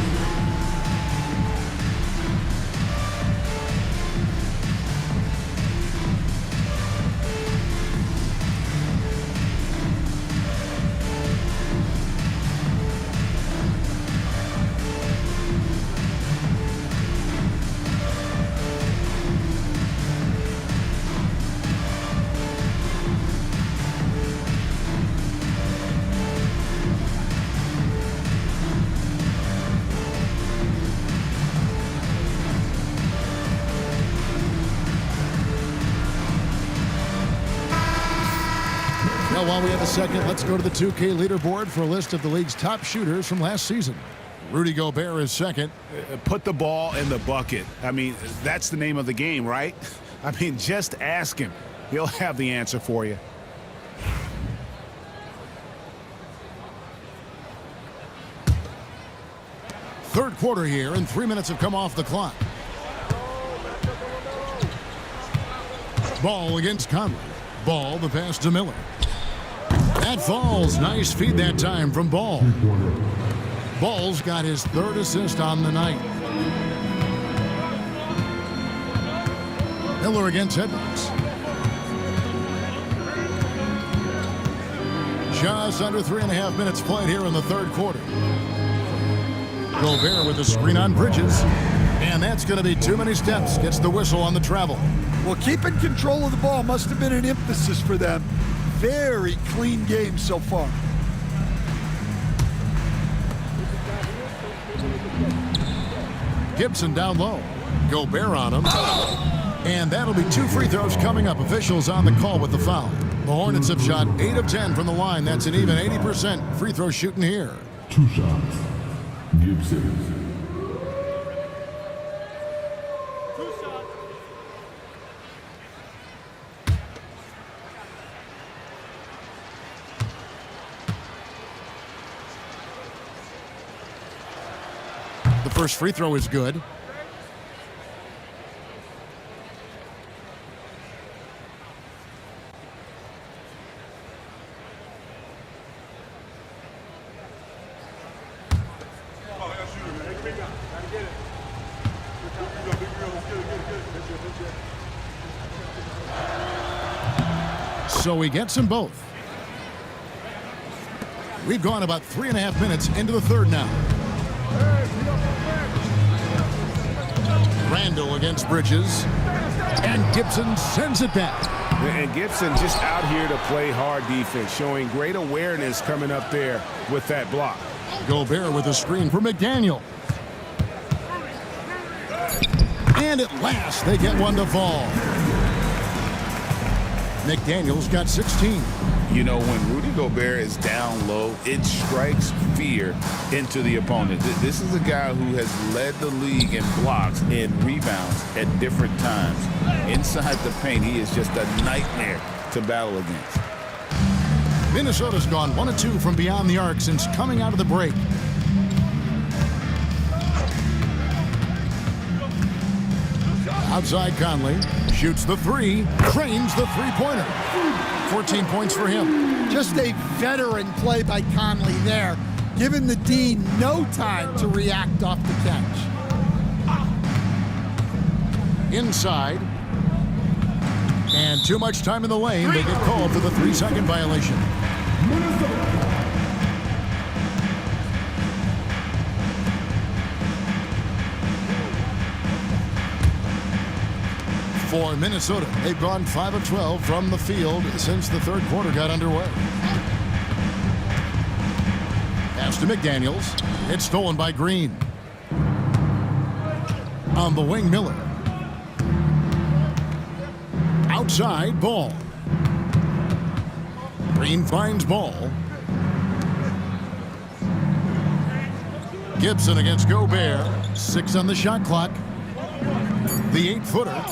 Now, while we have a second, let's go to the 2K leaderboard for a list of the league's top shooters from last season. Rudy Gobert is second. Put the ball in the bucket. I mean, that's the name of the game, right? I mean, just ask him. He'll have the answer for you. Third quarter here, and 3 minutes have come off the clock. Ball against Conley. Ball, the pass to Miller. That falls. Nice feed that time from Ball. Ball's got his third assist on the night. Miller against Edwards. Just under 3.5 minutes played here in the third quarter. Gobert with a screen on Bridges. And that's going to be too many steps. Gets the whistle on the travel. Well, keeping control of the ball must have been an emphasis for them. Very clean game so far. Gibson down low. Gobert on him. And that'll be 2 free throws coming up. Officials on the call with the foul. The Hornets have shot 8 of 10 from the line. That's an even 80% free throw shooting here. 2 shots. Gibson. The first free throw is good. So he gets them both. We've gone about 3.5 minutes into the third now. Randall against Bridges. And Gibson sends it back. And Gibson just out here to play hard defense, showing great awareness coming up there with that block. Gobert with a screen for McDaniel. And at last, they get one to fall. McDaniel's got 16. You know, when Rudy Gobert is down low, it strikes fear into the opponent. This is a guy who has led the league in blocks and rebounds at different times. Inside the paint, he is just a nightmare to battle against. Minnesota's gone 1 of 2 from beyond the arc since coming out of the break. Outside Conley shoots the 3, cranes the three-pointer. 14 points for him. Just a veteran play by Conley there, giving the D no time to react off the catch. Inside. And too much time in the lane. They get called for the 3-second violation. For Minnesota, they've gone 5 of 12 from the field since the third quarter got underway. Pass to McDaniels. It's stolen by Green. On the wing, Miller. Outside, Ball. Green finds Ball. Gibson against Gobert. 6 on the shot clock. The 8-footer.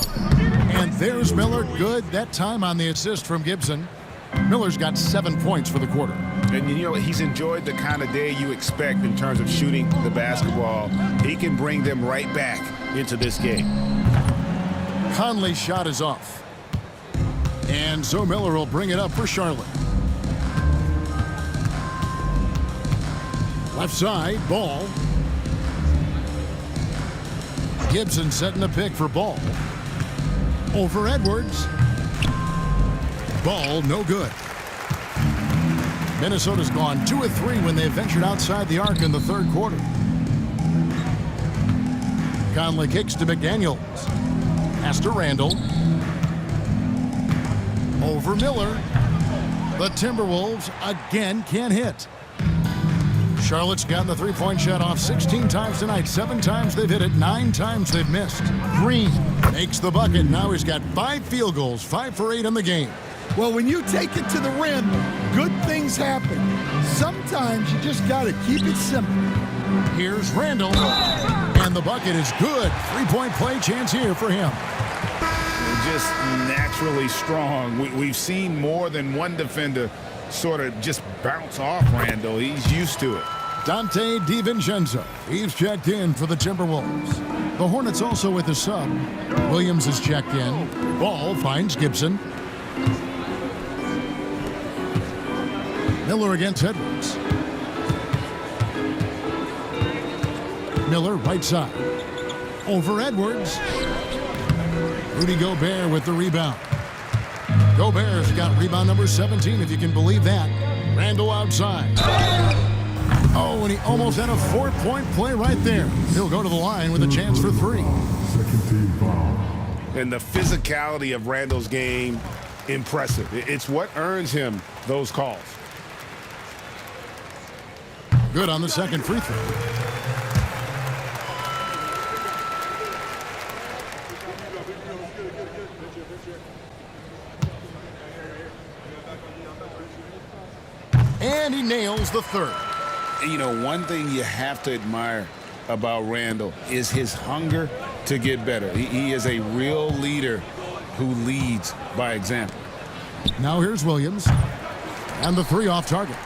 And there's Miller. Good that time on the assist from Gibson. Miller's got 7 points for the quarter. And you know, he's enjoyed the kind of day you expect in terms of shooting the basketball. He can bring them right back into this game. Conley's shot is off. And so Miller will bring it up for Charlotte. Left side, Ball. Gibson setting the pick for Ball. Over Edwards. Ball, no good. Minnesota's gone 2 of 3 when they ventured outside the arc in the third quarter. Conley kicks to McDaniels. Pass to Randall. Over Miller. The Timberwolves again can't hit. Charlotte's gotten the three-point shot off 16 times tonight. 7 times they've hit it, 9 times they've missed. Green makes the bucket. Now he's got 5 field goals, 5 for 8 in the game. Well, when you take it to the rim, good things happen. Sometimes you just got to keep it simple. Here's Randall, and the bucket is good. 3-point play chance here for him. Just naturally strong. We've seen more than one defender sort of just bounce off Randall. He's used to it. Dante DiVincenzo. He's checked in for the Timberwolves. The Hornets also with a sub. Williams is checked in. Ball finds Gibson. Miller against Edwards. Miller right side. Over Edwards. Rudy Gobert with the rebound. Gobert's got rebound number 17, if you can believe that. Randall outside. Oh, and he almost had a 4-point play right there. He'll go to the line with a chance for 3. Second team foul. And the physicality of Randall's game, impressive. It's what earns him those calls. Good on the second free throw. And he nails the third. You know, one thing you have to admire about Randall is his hunger to get better. He is a real leader who leads by example. Now here's Williams. And the 3 off target.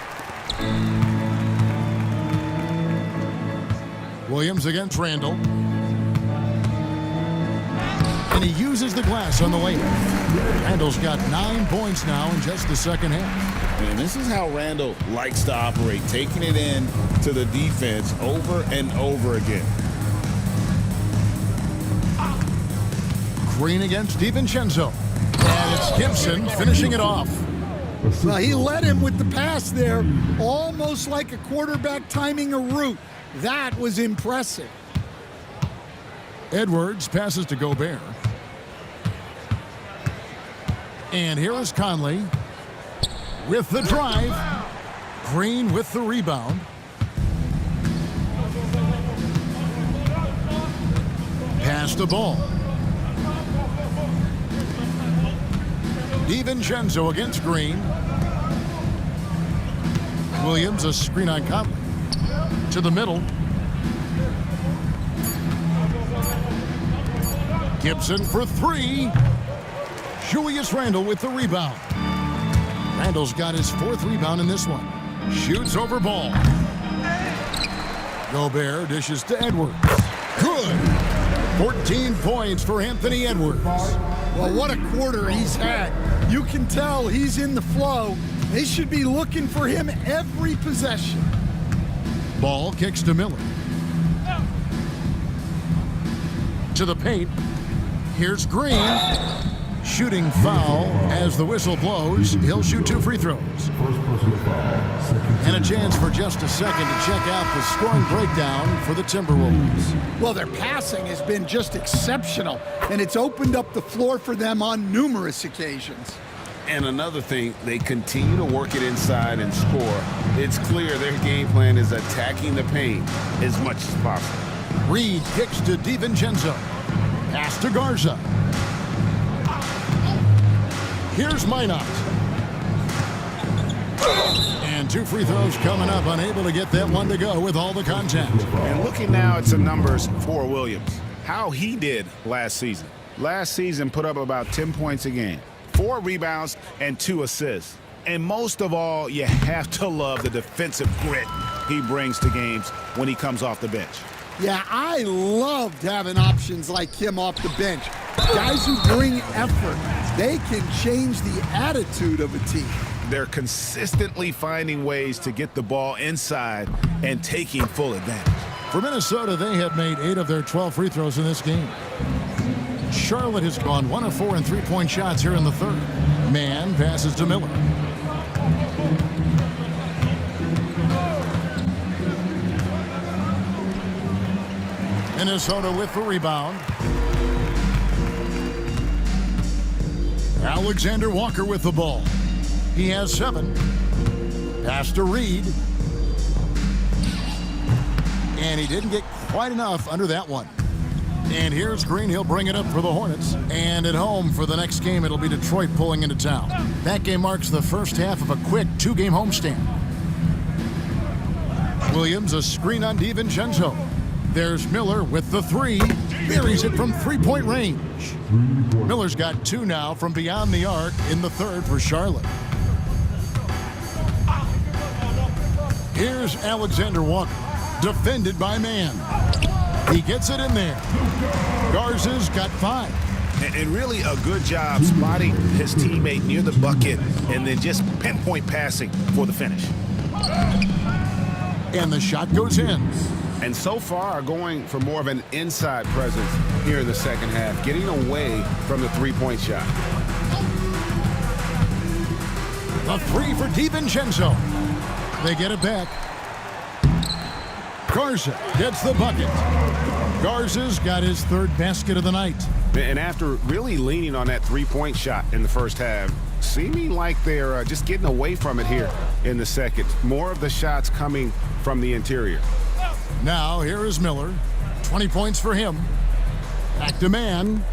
Williams against Randall. And he uses the glass on the layup. Randall's got 9 points now in just the second half. And this is how Randall likes to operate, taking it in to the defense over and over again. Green against DiVincenzo. And it's Gibson finishing it off. Well, he led him with the pass there, almost like a quarterback timing a route. That was impressive. Edwards passes to Gobert. And here is Conley with the drive. Green with the rebound. Pass the ball. DiVincenzo against Green. Williams a screen on Conley. To the middle. Gibson for 3. Julius Randle with the rebound. Randall's got his 4th rebound in this one. Shoots over Ball. Gobert dishes to Edwards. Good. 14 points for Anthony Edwards. Well, what a quarter he's had. You can tell he's in the flow. They should be looking for him every possession. Ball kicks to Miller. To the paint. Here's Green. Shooting foul as the whistle blows. He'll shoot 2 free throws. First personal foul. Second And a team chance for just a second to check out the scoring breakdown for the Timberwolves. Well, their passing has been just exceptional, and it's opened up the floor for them on numerous occasions. And another thing, they continue to work it inside and score. It's clear their game plan is attacking the paint as much as possible. Reed kicks to DiVincenzo. Pass to Garza. Here's Minot. And 2 free throws coming up, unable to get that one to go with all the contact. And looking now at some numbers for Williams. How he did last season. Last season put up about 10 points a game. 4 rebounds and 2 assists. And most of all, you have to love the defensive grit he brings to games when he comes off the bench. Yeah, I loved having options like him off the bench. Guys who bring effort. They can change the attitude of a team. They're consistently finding ways to get the ball inside and taking full advantage. For Minnesota, they have made 8 of their 12 free throws in this game. Charlotte has gone 1 of 4 in three-point shots here in the third. Mann passes to Miller. Minnesota with the rebound. Alexander Walker with the ball. He has 7. Pass to Reed. And he didn't get quite enough under that one. And here's Green. He'll bring it up for the Hornets. And at home for the next game, it'll be Detroit pulling into town. That game marks the first half of a quick 2-game homestand. Williams, a screen on DiVincenzo. There's Miller with the 3. Buries it from three-point range. Miller's got 2 now from beyond the arc in the third for Charlotte. Here's Alexander Walker, defended by Mann. He gets it in there. Garza's got 5. And really a good job spotting his teammate near the bucket and then just pinpoint passing for the finish. And the shot goes in. And so far, going for more of an inside presence here in the second half, getting away from the three-point shot. The 3 for DiVincenzo. They get it back. Garza gets the bucket. Garza's got his 3rd basket of the night. And after really leaning on that three-point shot in the first half, seeming like they're just getting away from it here in the second. More of the shots coming from the interior. Now here is Miller. 20 points for him. Back to Mann.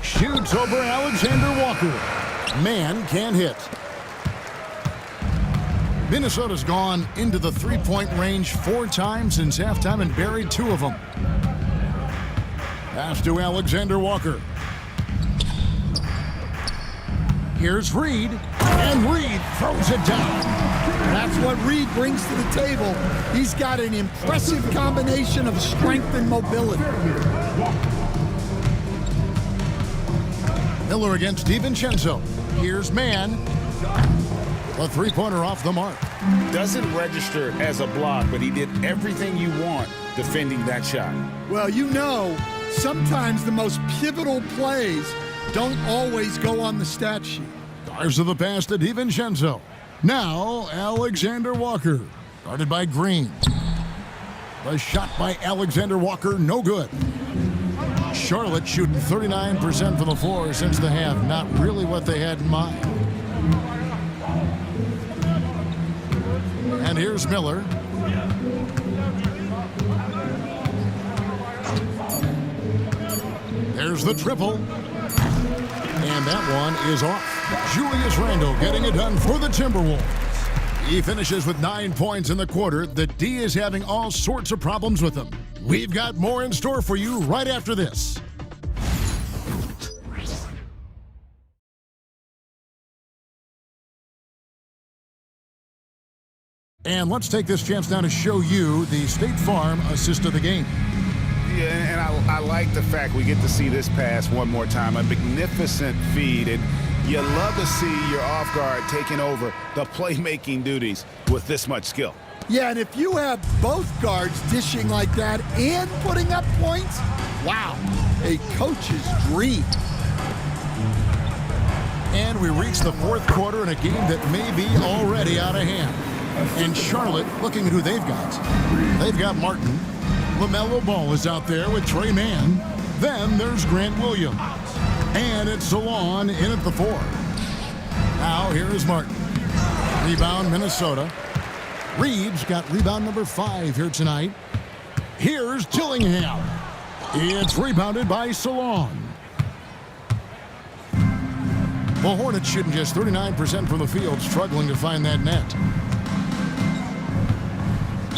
Shoots over Alexander Walker. Mann can't hit. Minnesota's gone into the three-point range 4 times since halftime and buried 2 of them. Pass to Alexander Walker. Here's Reed, and Reed throws it down. That's what Reed brings to the table. He's got an impressive combination of strength and mobility. Miller against DiVincenzo. Here's Mann. A three-pointer off the mark. Doesn't register as a block, but he did everything you want defending that shot. Well, you know, sometimes the most pivotal plays don't always go on the stat sheet. Garza the pass to DiVincenzo. Now, Alexander Walker. Guarded by Green. The shot by Alexander Walker, no good. Charlotte shooting 39% from the floor since the half. Not really what they had in mind. And here's Miller. There's the triple. And that one is off. Julius Randle getting it done for the Timberwolves. He finishes with 9 points in the quarter. The D is having all sorts of problems with him. We've got more in store for you right after this. And let's take this chance now to show you the State Farm assist of the game. Yeah, and I like the fact we get to see this pass one more time. A magnificent feed, and you love to see your off guard taking over the playmaking duties with this much skill. Yeah, and if you have both guards dishing like that and putting up points, wow, a coach's dream. And we reach the fourth quarter in a game that may be already out of hand. And Charlotte looking at who they've got. They've got Martin. LaMelo Ball is out there with Trey Mann. Then there's Grant Williams. And it's Salon in at the 4. Now here is Martin. Rebound Minnesota. Reeves got rebound number 5 here tonight. Here's Dillingham. It's rebounded by Salon. The Hornets shooting just 39% from the field, struggling to find that net.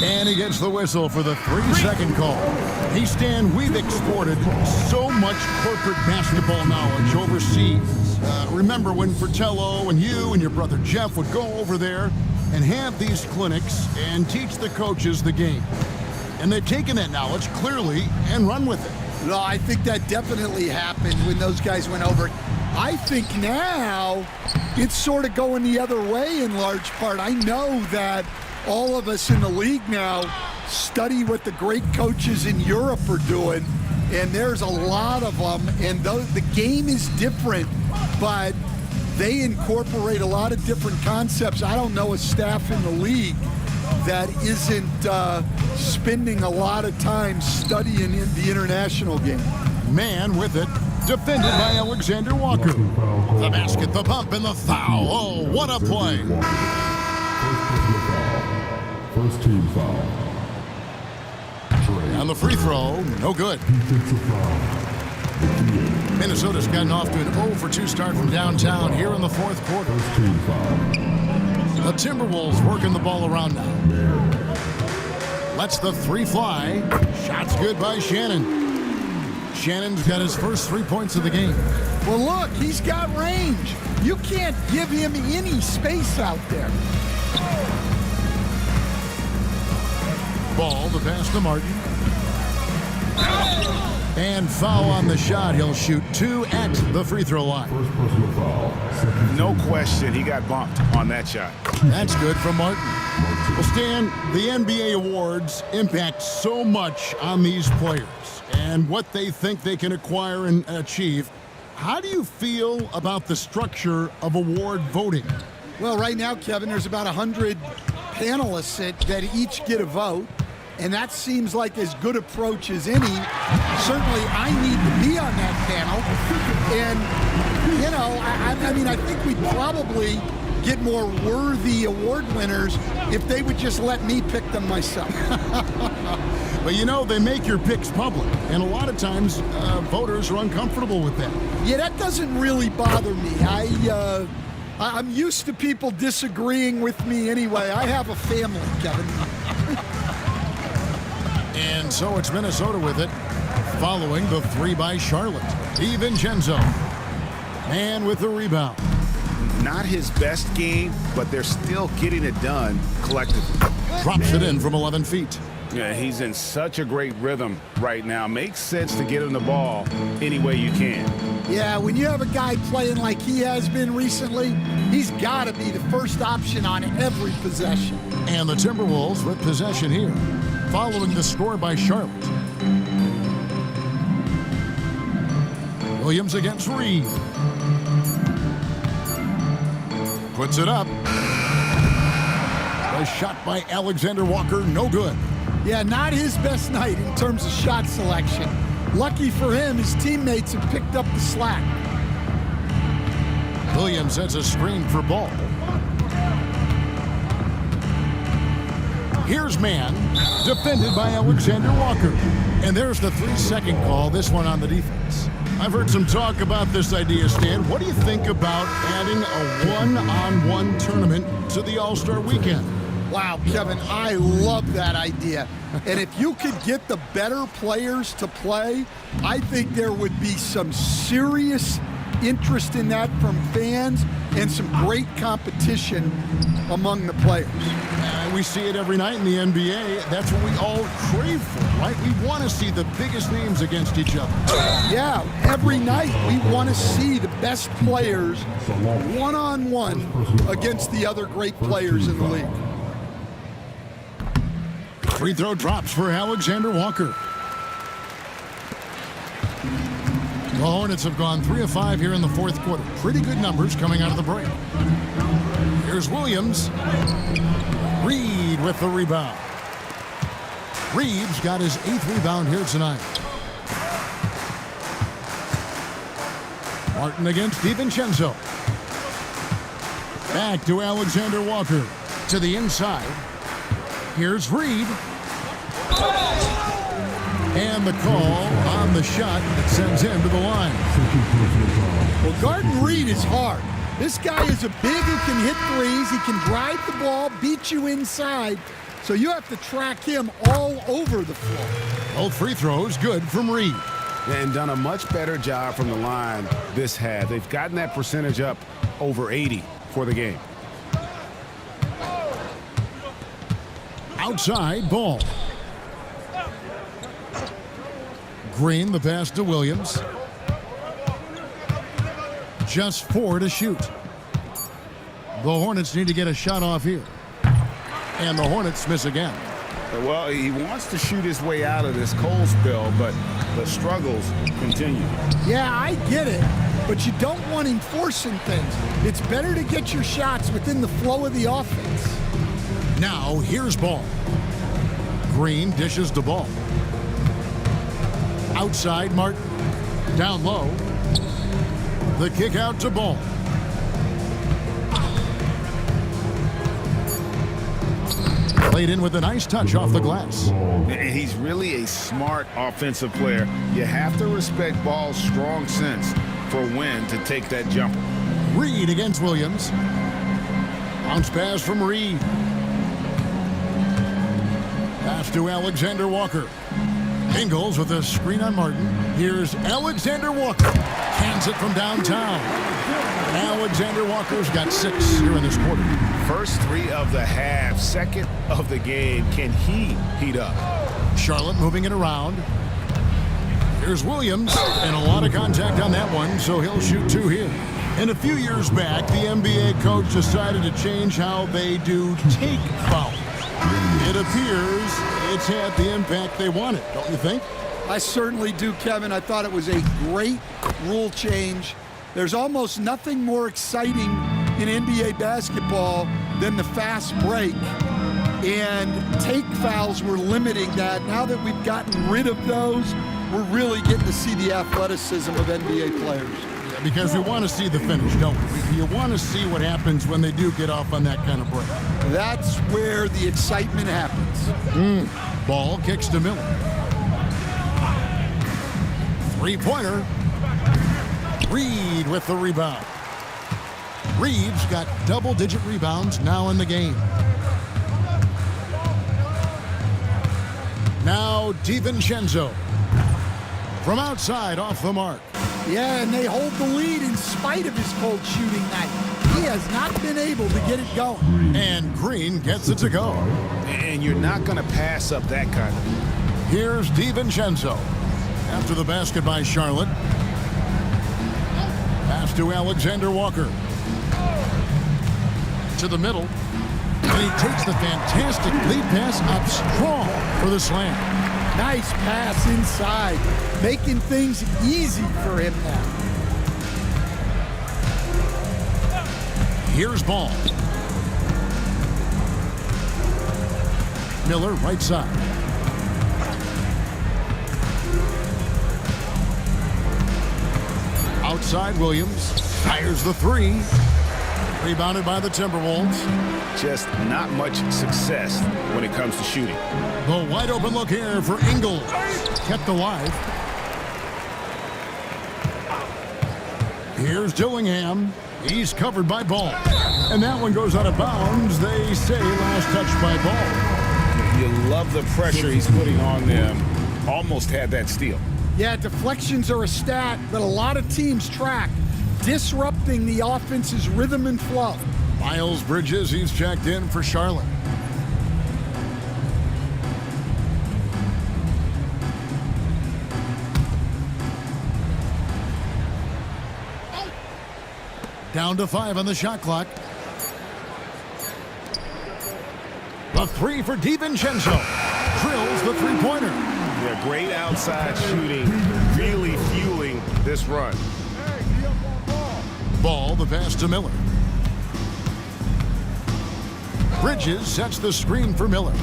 And he gets the whistle for the 3-second call. Hey, Stan, we've exported so much corporate basketball knowledge overseas. Remember when Fratello and you and your brother Jeff would go over there and have these clinics and teach the coaches the game. And they've taken that knowledge clearly and run with it. No, I think that definitely happened when those guys went over. I think now it's sort of going the other way in large part. I know that all of us in the league now study what the great coaches in Europe are doing, and there's a lot of them, and the game is different, but they incorporate a lot of different concepts. I don't know a staff in the league that isn't spending a lot of time studying in the international game. Man with it, defended by Alexander Walker. The basket, the pump, and the foul. Oh, what a play. First team foul. And the free throw, no good. Defensive foul. Minnesota's gotten off to an 0-for-2 start from downtown here in the fourth quarter. First team foul. The Timberwolves working the ball around now. Lets the three fly. Shot's good by Shannon. Shannon's got his first 3 points of the game. Well, look, he's got range. You can't give him any space out there. Ball, the pass to Martin. And foul on the shot. He'll shoot 2 at the free throw line. First personal foul. No question, he got bumped on that shot. That's good from Martin. Well, Stan, the NBA awards impact so much on these players and what they think they can acquire and achieve. How do you feel about the structure of award voting? Well, right now, Kevin, there's about 100 panelists that each get a vote, and that seems like as good approach as any. Certainly, I need to be on that panel, and, you know, I mean, I think we'd probably get more worthy award winners if they would just let me pick them myself. But you know, they make your picks public, and a lot of times voters are uncomfortable with that. Yeah, that doesn't really bother me. I'm used to people disagreeing with me anyway. I have a family, Kevin. And so it's Minnesota with it, following the three by Charlotte. DiVincenzo, man with the rebound. Not his best game, but they're still getting it done collectively. Drops it in from 11 feet. Yeah, he's in such a great rhythm right now. Makes sense to get him the ball any way you can. Yeah, when you have a guy playing like he has been recently, he's got to be the first option on every possession. And the Timberwolves with possession here, following the score by Charlotte. Williams against Reed. Puts it up. A shot by Alexander Walker, no good. Yeah, not his best night in terms of shot selection. Lucky for him, his teammates have picked up the slack. Williams sets a screen for Ball. Here's man, defended by Alexander Walker. And there's the 3-second call, this one on the defense. I've heard some talk about this idea, Stan. What do you think about adding a one-on-one tournament to the All-Star Weekend? Wow, Kevin, I love that idea. And if you could get the better players to play, I think there would be some serious interest in that from fans and some great competition among the players. We see it every night in the NBA. That's what we all crave for, right? We want to see the biggest names against each other. Yeah, every night we want to see the best players one-on-one against the other great players in the league. Free throw drops for Alexander Walker. The Hornets have gone 3 of 5 here in the fourth quarter. Pretty good numbers coming out of the break. Here's Williams. Reed with the rebound. Reed's got his 8th rebound here tonight. Martin against DiVincenzo. Back to Alexander Walker. To the inside. Here's Reed. And the call on the shot that sends him to the line. Well, guarding Reed is hard. This guy is a big who can hit threes. He can drive the ball, beat you inside. So you have to track him all over the floor. Both free throws good from Reed. And done a much better job from the line this half. They've gotten that percentage up over 80 for the game. Outside Ball. Green, the pass to Williams. Just 4 to shoot. The Hornets need to get a shot off here. And the Hornets miss again. Well, he wants to shoot his way out of this cold spell, but the struggles continue. Yeah, I get it, but you don't want him forcing things. It's better to get your shots within the flow of the offense. Now, here's Ball. Green dishes the ball. Outside, Martin. Down low. The kick out to Ball. Played in with a nice touch off the glass. And he's really a smart offensive player. You have to respect Ball's strong sense for when to take that jumper. Reed against Williams. Bounce pass from Reed. Pass to Alexander Walker. Ingles with a screen on Martin. Here's Alexander Walker. Cans it from downtown. Alexander Walker's got 6 here in this quarter. First 3 of the half, second of the game. Can he heat up? Charlotte moving it around. Here's Williams, and a lot of contact on that one, so he'll shoot 2 here. And a few years back, the NBA coach decided to change how they do take fouls. It appears it's had the impact they wanted, don't you think? I certainly do, Kevin. I thought it was a great rule change. There's almost nothing more exciting in NBA basketball than the fast break. And take fouls were limiting that. Now that we've gotten rid of those, we're really getting to see the athleticism of NBA players. Yeah, because we want to see the finish, don't we? You want to see what happens when they do get off on that kind of break. That's where the excitement happens. Ball kicks to Miller. Three-pointer. Reed with the rebound. Reeves got double-digit rebounds now in the game. Now DiVincenzo. From outside, off the mark. Yeah, and they hold the lead in spite of his cold shooting night. He has not been able to get it going. And Green gets it to go. And you're not going to pass up that kind of lead. Here's DiVincenzo. After the basket by Charlotte. Pass to Alexander Walker. To the middle. And he takes the fantastic lead pass up strong for the slam. Nice pass inside, making things easy for him now. Here's Ball. Miller, right side. Outside, Williams fires the 3. Rebounded by the Timberwolves. Just not much success when it comes to shooting. The wide open look here for Ingles. Kept alive. Here's Dillingham. He's covered by Ball. And that one goes out of bounds. They say last touch by Ball. You love the pressure he's putting on them. Almost had that steal. Yeah, deflections are a stat that a lot of teams track, disrupting the offense's rhythm and flow. Miles Bridges, he's checked in for Charlotte. Down to 5 on the shot clock. The 3 for DiVincenzo. Drills the three-pointer. Yeah, great outside shooting, really fueling this run. Ball, the pass to Miller. Bridges sets the screen for Miller.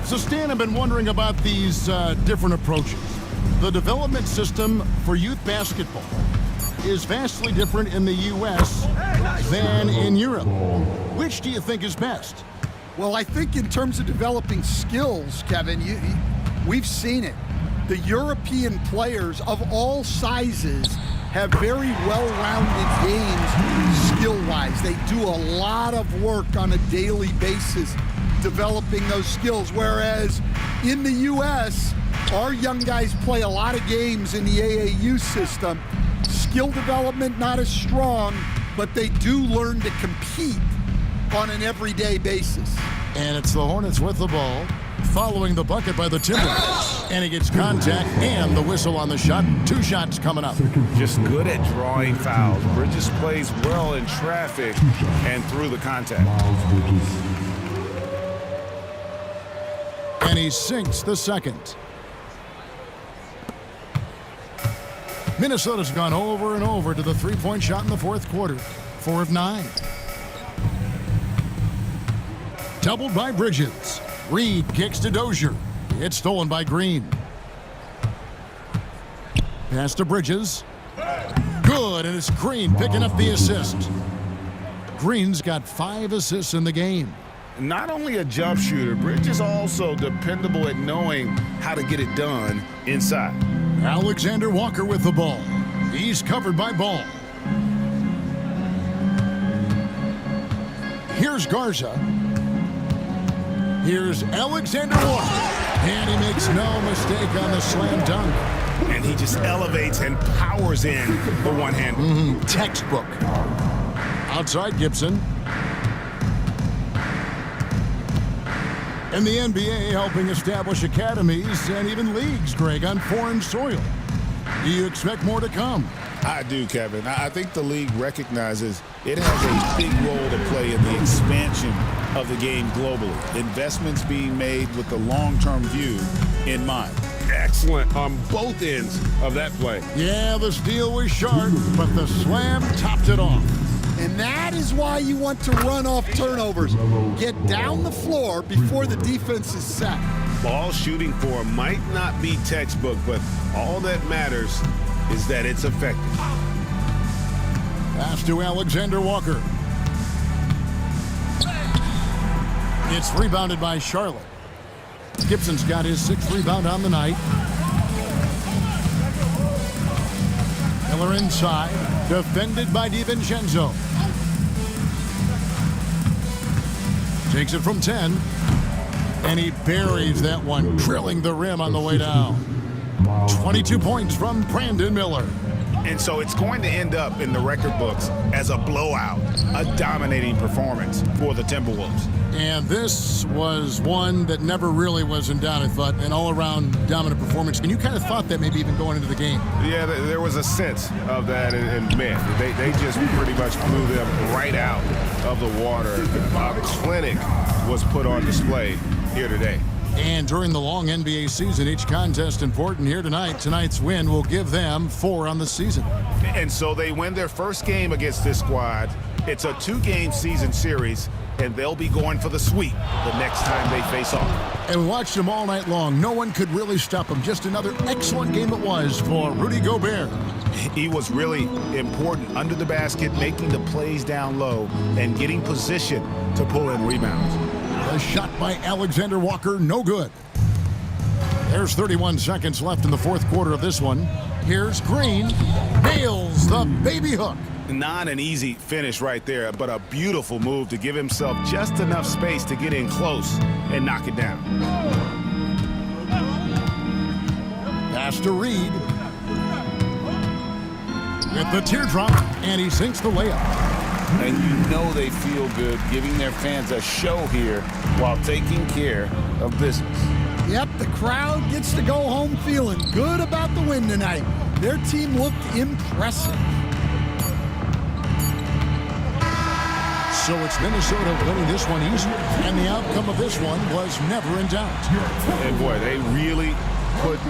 So, Stan, I've been wondering about these different approaches. The development system for youth basketball is vastly different in the U.S. than in Europe. Which do you think is best? Well, I think in terms of developing skills, Kevin, we've seen it. The European players of all sizes have very well-rounded games skill-wise. They do a lot of work on a daily basis developing those skills, whereas in the U.S., our young guys play a lot of games in the AAU system. Skill development not as strong, but they do learn to compete on an everyday basis. And it's the Hornets with the ball. following the bucket by the Timberwolves. And he gets contact and the whistle on the shot. 2 shots coming up. Just good at drawing fouls. Bridges plays well in traffic and through the contact. Miles Bridges. And he sinks the second. Minnesota's gone over and over to the three-point shot in the fourth quarter. 4 of 9. Doubled by Bridges. Reed kicks to Dozier. It's stolen by Green. Pass to Bridges. Good, and it's Green picking up the assist. Green's got 5 assists in the game. Not only a jump shooter, Bridges also dependable at knowing how to get it done inside. Alexander Walker with the ball. He's covered by Ball. Here's Garza. Here's Alexander Walker. And he makes no mistake on the slam dunk. And he just elevates and powers in the one-hand. Textbook. Outside Gibson. And the NBA helping establish academies and even leagues, Greg, on foreign soil. Do you expect more to come? I do, Kevin. I think the league recognizes it has a big role to play in the expansion of the game globally. Investments being made with the long-term view in mind. Excellent on both ends of that play. Yeah, the steal was sharp, but the slam topped it off. And that is why you want to run off turnovers. Get down the floor before the defense is set. Ball shooting form might not be textbook, but all that matters is that it's effective. Pass to Alexander Walker. It's rebounded by Charlotte. Gibson's got his 6th rebound on the night. Miller inside, defended by DiVincenzo. Takes it from 10, and he buries that one, drilling the rim on the way down. 22 points from Brandon Miller. And so it's going to end up in the record books as a blowout, a dominating performance for the Timberwolves. And this was one that never really was in doubt, I thought, an all-around dominant performance. And you kind of thought that maybe even going into the game. Yeah, there was a sense of that, and man, they just pretty much blew them right out of the water. A clinic was put on display here today. And during the long NBA season, each contest important here tonight. Tonight's win will give them 4 on the season. And so they win their first game against this squad. It's a 2-game season series, and they'll be going for the sweep the next time they face off. And we watched them all night long. No one could really stop them. Just another excellent game it was for Rudy Gobert. He was really important under the basket, making the plays down low and getting position to pull in rebounds. A shot by Alexander Walker, no good. There's 31 seconds left in the fourth quarter of this one. Here's Green, nails the baby hook. Not an easy finish right there, but a beautiful move to give himself just enough space to get in close and knock it down. Pass to Reed. With the teardrop, and he sinks the layup. And you know they feel good giving their fans a show here while taking care of business. Yep, the crowd gets to go home feeling good about the win tonight. Their team looked impressive. So it's Minnesota winning this one easily, and the outcome of this one was never in doubt. And boy, they really put